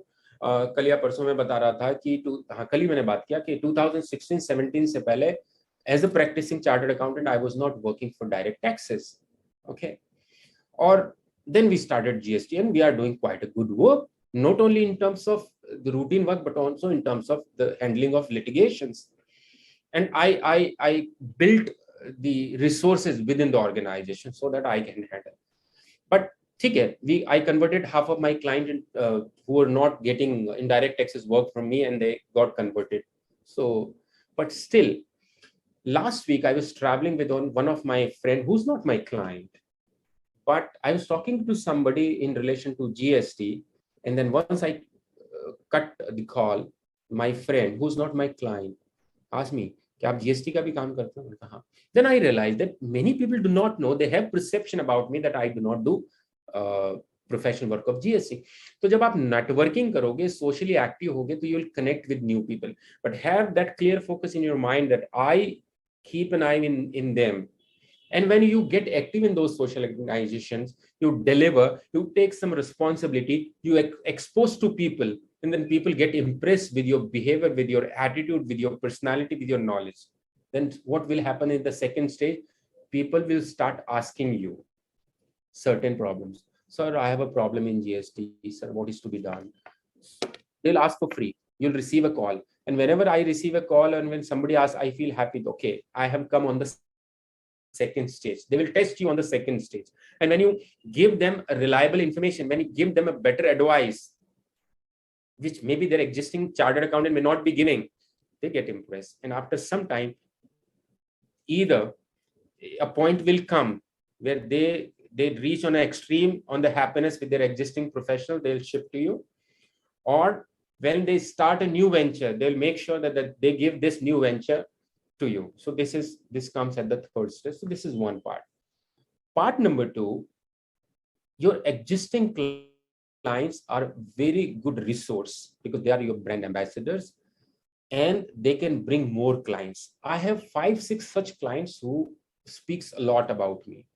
कल या परसों में बता रहा था कि कल ही मैंने बात किया कि 2016-17 से पहले as a practising chartered accountant I was not working for direct taxes. Okay, और then we started GST and we are doing quite a good work, not only in terms of the routine work but also in terms of the handling of litigations. And I built the resources within the organization so that I can handle. But ठीक है, I converted half of my clients who were not getting indirect taxes work from me, and they got converted. So, but still, last week I was traveling with one of my friend who's not my client, but I was talking to somebody in relation to GST, and then once I cut the call, my friend who's not my client asked me, क्या आप GST का भी काम करते हो? मैंने कहा हाँ. Then I realized that many people do not know, they have perception about me that I do not do professional work of GST. तो जब आप networking करोगे, socially active होगे, तो you will connect with new people, but have that clear focus in your mind that I keep an eye in them. And when you get active in those social organizations, you deliver, you take some responsibility, you expose to people, and then people get impressed with your behavior, with your attitude, with your personality, with your knowledge. Then what will happen in the second stage? People will start asking you certain problems. Sir, I have a problem in GST. Sir, what is to be done? They'll ask for free. You'll receive a call. And whenever I receive a call and when somebody asks, I feel happy. Okay, I have come on the second stage. They will test you on the second stage. And when you give them a reliable information, when you give them a better advice, which maybe their existing chartered accountant may not be giving, they get impressed. And after some time, either a point will come where they reach on an extreme on the happiness with their existing professional, they'll shift to you. Or when they start a new venture, they'll make sure that they give this new venture to you. So this comes at the third stage. So this is one part. Part number two, your existing clients are very good resource because they are your brand ambassadors and they can bring more clients. I have 5-6 such clients who speaks a lot about me.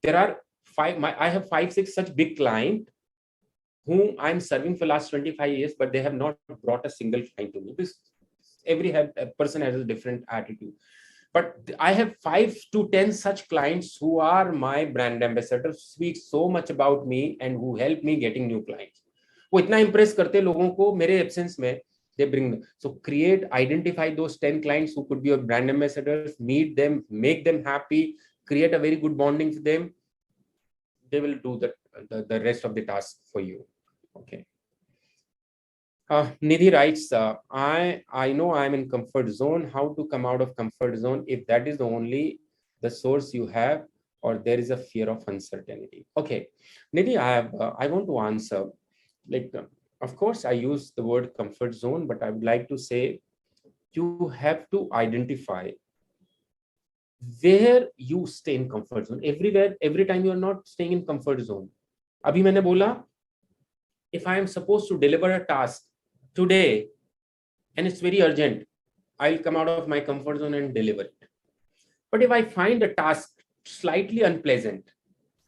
There are I have 5-6 such big clients whom I'm serving for last 25 years, but they have not brought a single client to me. Because every person has a different attitude. But I have 5 to 10 such clients who are my brand ambassadors, speak so much about me and who help me getting new clients. वो इतना impress करते लोगों को मेरे absence में, they bring them. So create, identify those 10 clients who could be your brand ambassadors, meet them, make them happy, create a very good bonding with them. They will do the rest of the task for you. Okay. Nidhi writes, I know I'm in comfort zone. How to come out of comfort zone if that is the source you have, or there is a fear of uncertainty? Okay, Nidhi, I want to answer. Like, of course, I use the word comfort zone, but I would like to say you have to identify where you stay in comfort zone. Every time you are not staying in comfort zone. Abhi maine bola, if I am supposed to deliver a task today and it's very urgent, I'll come out of my comfort zone and deliver it. But if I find a task slightly unpleasant,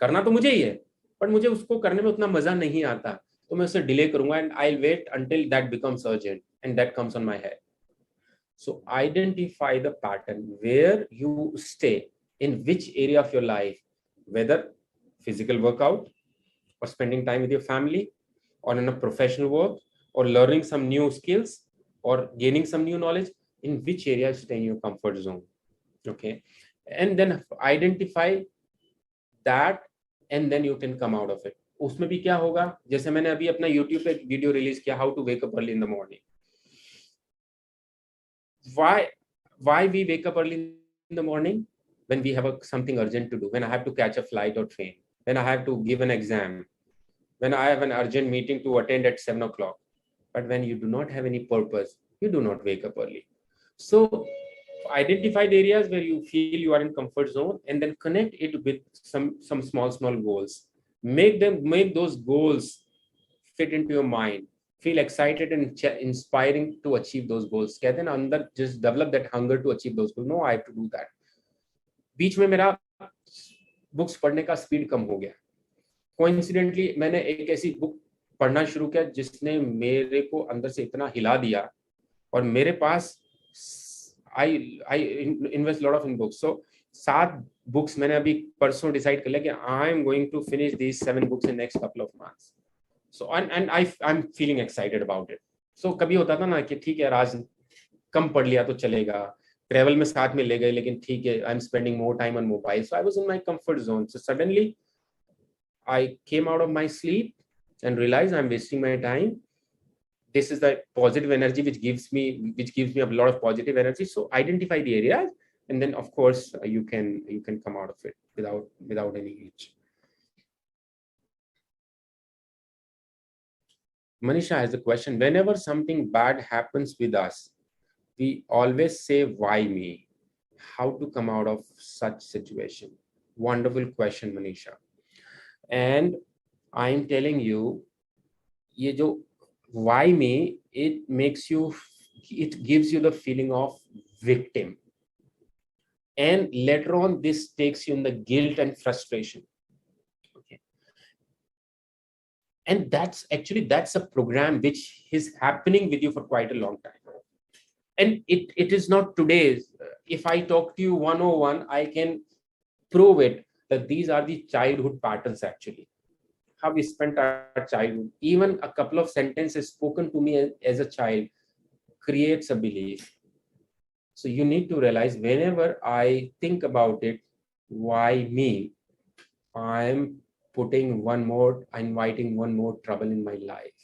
करना तो मुझे ही है, but मुझे उसको करने में उतना मजा नहीं आता, तो मैं उसे डिले करूंगा and I'll wait until that becomes urgent and that comes on my head. So identify the pattern where you stay, in which area of your life, whether physical workout or spending time with your family or in a professional work or learning some new skills or gaining some new knowledge, in which area you stay in your comfort zone. Okay. And then identify that and then you can come out of it. उसमें भी क्या होगा, जैसे मैंने अभी अपना YouTube पे video release किया, how to wake up early in the morning. Why we wake up early in the morning? When we have something urgent to do, when I have to catch a flight or train, when I have to give an exam, when I have an urgent meeting to attend at 7 o'clock. But when you do not have any purpose, you do not wake up early. So identify the areas where you feel you are in comfort zone, and then connect it with some small goals. Make those goals fit into your mind. Feel excited and inspiring to achieve those goals. कहते हैं ना, अंदर just develop that hunger to achieve those goals. No, I have to do that. बीच में मेरा books पढ़ने का speed कम हो गया. कोइंसिडेंटली मैंने एक ऐसी बुक पढ़ना शुरू किया जिसने मेरे को अंदर से इतना हिला दिया, और मेरे पास I invest lot of in books. So 7 books मैंने अभी परसों डिसाइड कर लिया कि I am going to finish these 7 books in next couple of months. So and I am feeling excited about it. So कभी होता था ना कि ठीक है आज कम पढ़ लिया तो चलेगा, ट्रेवल में साथ में ले गए, लेकिन ठीक है I am spending more time on mobile. So I was in my comfort zone. So suddenly I came out of my sleep and realized I'm wasting my time. This is the positive energy which gives me a lot of positive energy. So identify the areas, and then of course you can come out of it without any glitch. Manisha has a question. Whenever something bad happens with us, we always say, why me? How to come out of such situation? Wonderful question, Manisha. And I'm telling you, ये जो why me, it gives you the feeling of victim, and later on this takes you in the guilt and frustration. Okay, and that's a program which is happening with you for quite a long time, and it is not today's. If I talk to you 101, I can prove it that these are the childhood patterns actually. How we spent our childhood. Even a couple of sentences spoken to me as a child creates a belief. So you need to realize, whenever I think about it, why me? I'm inviting one more trouble in my life.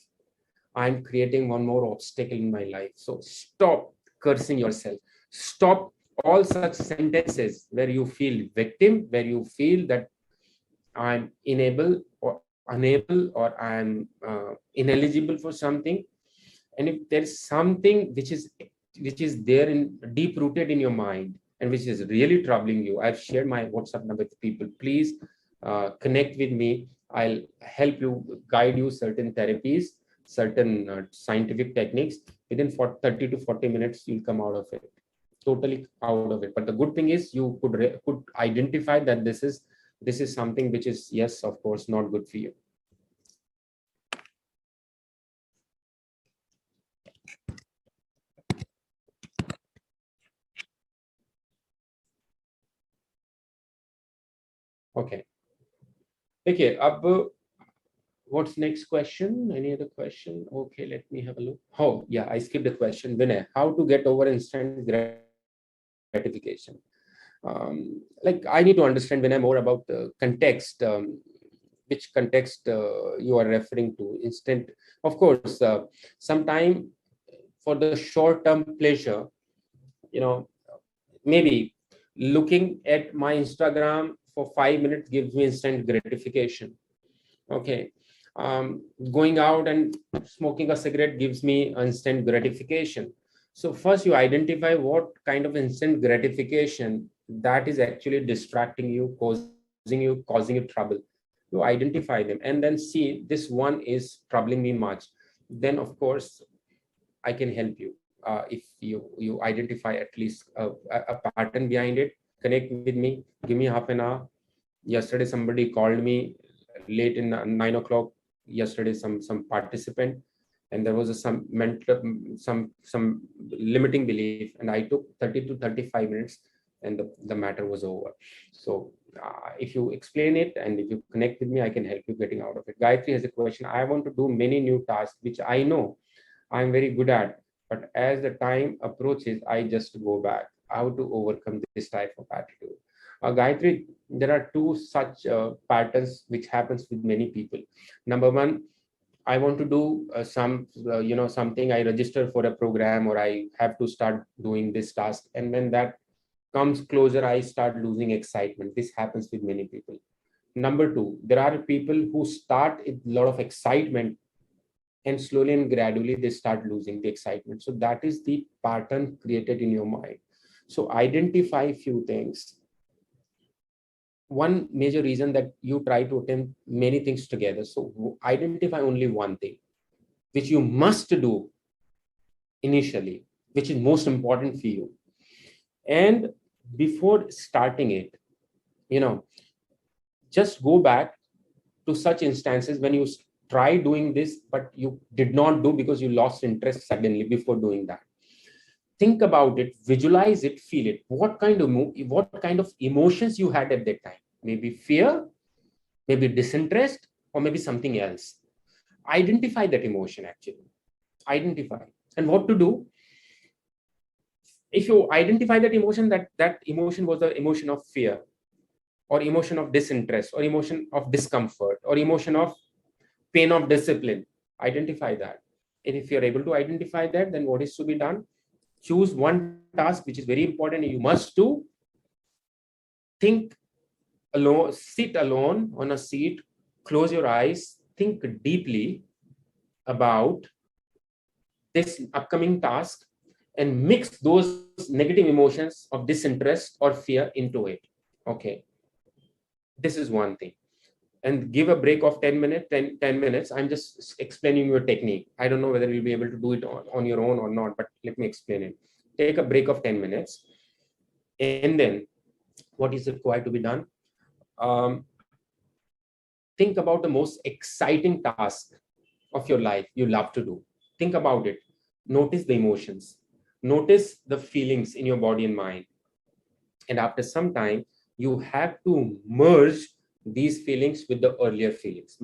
I'm creating one more obstacle in my life. So stop cursing yourself. Stop all such sentences where you feel victim, where you feel that I'm unable or I'm ineligible for something. And if there's something which is there in deep rooted in your mind and which is really troubling you, I've shared my WhatsApp number with people. Please connect with me. I'll help you, guide you certain therapies, certain scientific techniques. Within 30 to 40 minutes, you'll come out of it, totally out of it. But the good thing is you could identify that this is something which is, yes, of course, not good for you. Okay. Okay. What's next question? Any other question? Okay, let me have a look. Oh, yeah, I skipped the question. Vinay, how to get over instant gratification? Like I need to understand, Vinay, more about the context. Which context you are referring to? Instant, of course. Sometime for the short-term pleasure, maybe looking at my Instagram for 5 minutes gives me instant gratification. Okay. Going out and smoking a cigarette gives me instant gratification. So first you identify what kind of instant gratification that is actually distracting you, causing you trouble. You identify them and then see this one is troubling me much. Then of course I can help you. If you identify at least a pattern behind it, connect with me, give me half an hour. Yesterday somebody called me late in 9 o'clock. Yesterday some participant, and there was some limiting belief, and I took 30 to 35 minutes and the matter was over. So if you explain it and if you connect with me, I can help you getting out of it. Gayatri has a question. I want to do many new tasks which I know I'm very good at, but as the time approaches I just go back. How to overcome this type of attitude? Gayatri, there are two such patterns which happens with many people. Number one, I want to do something. I register for a program or I have to start doing this task, and when that comes closer, I start losing excitement. This happens with many people. Number two, there are people who start with a lot of excitement and slowly and gradually they start losing the excitement. So that is the pattern created in your mind. So identify a few things. One major reason that you try to attempt many things together. So identify only one thing which you must do initially, which is most important for you. And before starting it, just go back to such instances when you try doing this, but you did not do because you lost interest suddenly before doing that. Think about it, visualize it, feel it. What kind of emotions you had at that time? Maybe fear, maybe disinterest, or maybe something else. Identify that emotion actually. Identify. And what to do? If you identify that emotion, that emotion was the emotion of fear, or emotion of disinterest, or emotion of discomfort, or emotion of pain of discipline, identify that. And if you're able to identify that, then what is to be done? Choose one task which is very important. You must do. Think alone, sit alone on a seat, close your eyes, think deeply about this upcoming task, and mix those negative emotions of disinterest or fear into it. Okay. This is one thing. And give a break of 10 minutes. 10 minutes. I'm just explaining your technique. I don't know whether you'll be able to do it on your own or not, but let me explain it. Take a break of 10 minutes. And then what is required to be done? Think about the most exciting task of your life you love to do. Think about it. Notice the emotions. Notice the feelings in your body and mind. And after some time, you have to merge these feelings with the earlier feelings.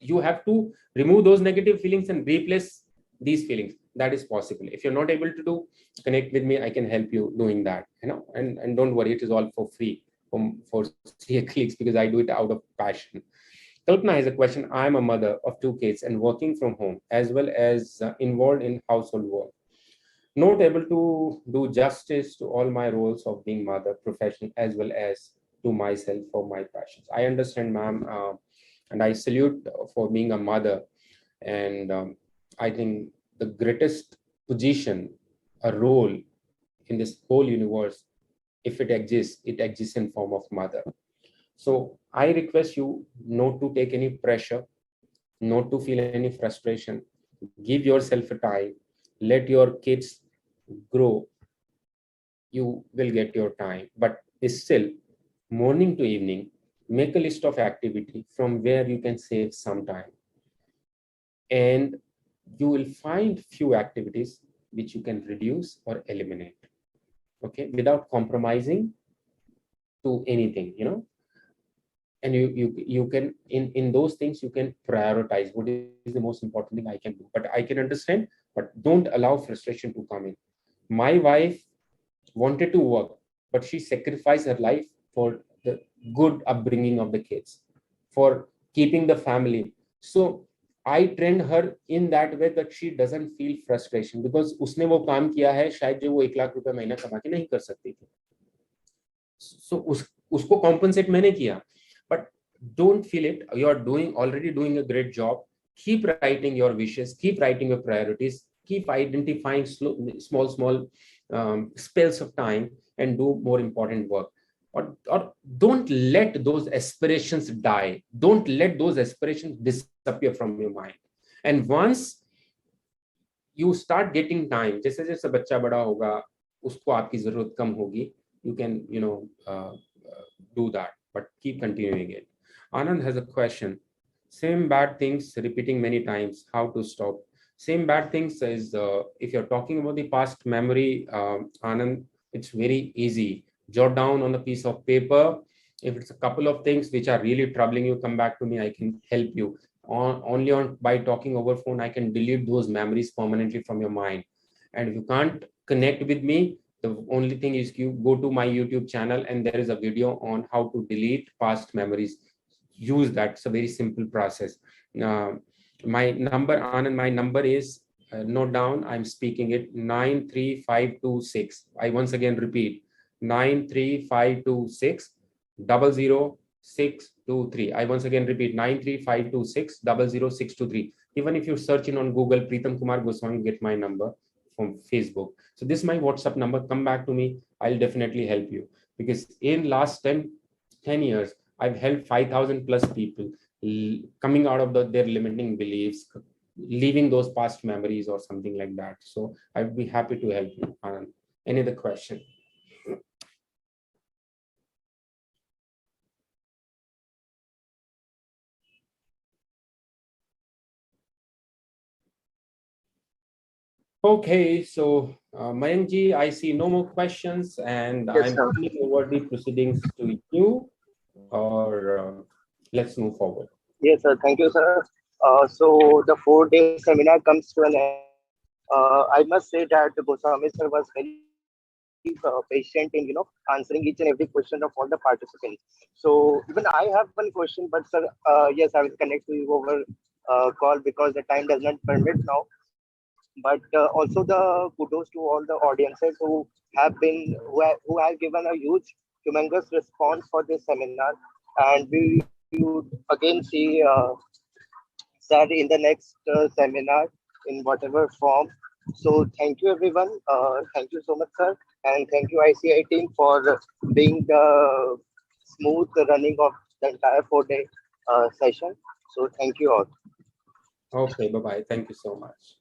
You have to remove those negative feelings and replace these feelings. That is possible. If you're not able to do, connect with me. I can help you doing that. And don't worry, it is all for free for CA clicks, because I do it out of passion. Kalpana has a question. I'm a mother of 2 kids and working from home, as well as involved in household work. Not able to do justice to all my roles of being mother, professional, as well as to myself for my passions. I understand, ma'am, and I salute for being a mother. And I think the greatest position, a role in this whole universe, if it exists in form of mother. So I request you not to take any pressure, not to feel any frustration. Give yourself a time. Let your kids grow. You will get your time. But still, morning to evening, make a list of activity from where you can save some time. And you will find few activities which you can reduce or eliminate. Okay, without compromising to anything, and you can in those things you can prioritize what is the most important thing I can do. But I can understand, but don't allow frustration to come in. My wife wanted to work, but she sacrificed her life for the good upbringing of the kids, for keeping the family. So I trained her in that way that she doesn't feel frustration, because उसने वो काम किया है शायद जो वो 1 लाख रुपए महीना कमा के नहीं कर सकती थी. So उसको compensate मैंने किया. But don't feel it. You are already doing a great job. Keep writing your wishes. Keep writing your priorities. Keep identifying small spells of time and do more important work. Or don't let those aspirations die. Don't let those aspirations disappear from your mind. And once you start getting time, जैसे जैसे बच्चा बड़ा होगा, उसको आपकी जरूरत कम होगी. You can, do that, but keep continuing it. Anand has a question. Same bad things repeating many times. How to stop? Same bad things is if you're talking about the past memory, Anand, it's very easy. Jot down on a piece of paper. If it's a couple of things which are really troubling you, come back to me. I can help you. By talking over phone, I can delete those memories permanently from your mind. And if you can't connect with me, the only thing is you go to my YouTube channel and there is a video on how to delete past memories. Use that. It's a very simple process. My number, Anand, my number is, note down, I'm speaking it, 93526. I once again repeat, 93526 00623. I once again repeat, 93526 00623. Even if you search in on Google, Pritam Kumar Goswami, get my number from Facebook. So this is my WhatsApp number. Come back to me. I'll definitely help you. Because in last 10 years, I've helped 5,000 plus people coming out of their limiting beliefs, leaving those past memories or something like that. So I'd be happy to help you. Any other question? Okay, so Mayankji, I see no more questions, and Yes, I'm sir. handing over the proceedings to you, or let's move forward. Yes, sir. Thank you, sir. So the 4-day seminar comes to an end. I must say that Goswami sir was very patient in answering each and every question of all the participants. So even I have one question, but sir, yes, I will connect to you over call because the time does not permit now. But also the kudos to all the audiences who who have given a huge, humongous response for this seminar, and we would again see. Sir, in the next seminar in whatever form. So thank you everyone. Thank you so much, sir, and thank you ICI team for being the smooth running of the entire 4-day session. So thank you all. Okay, bye-bye. Thank you so much.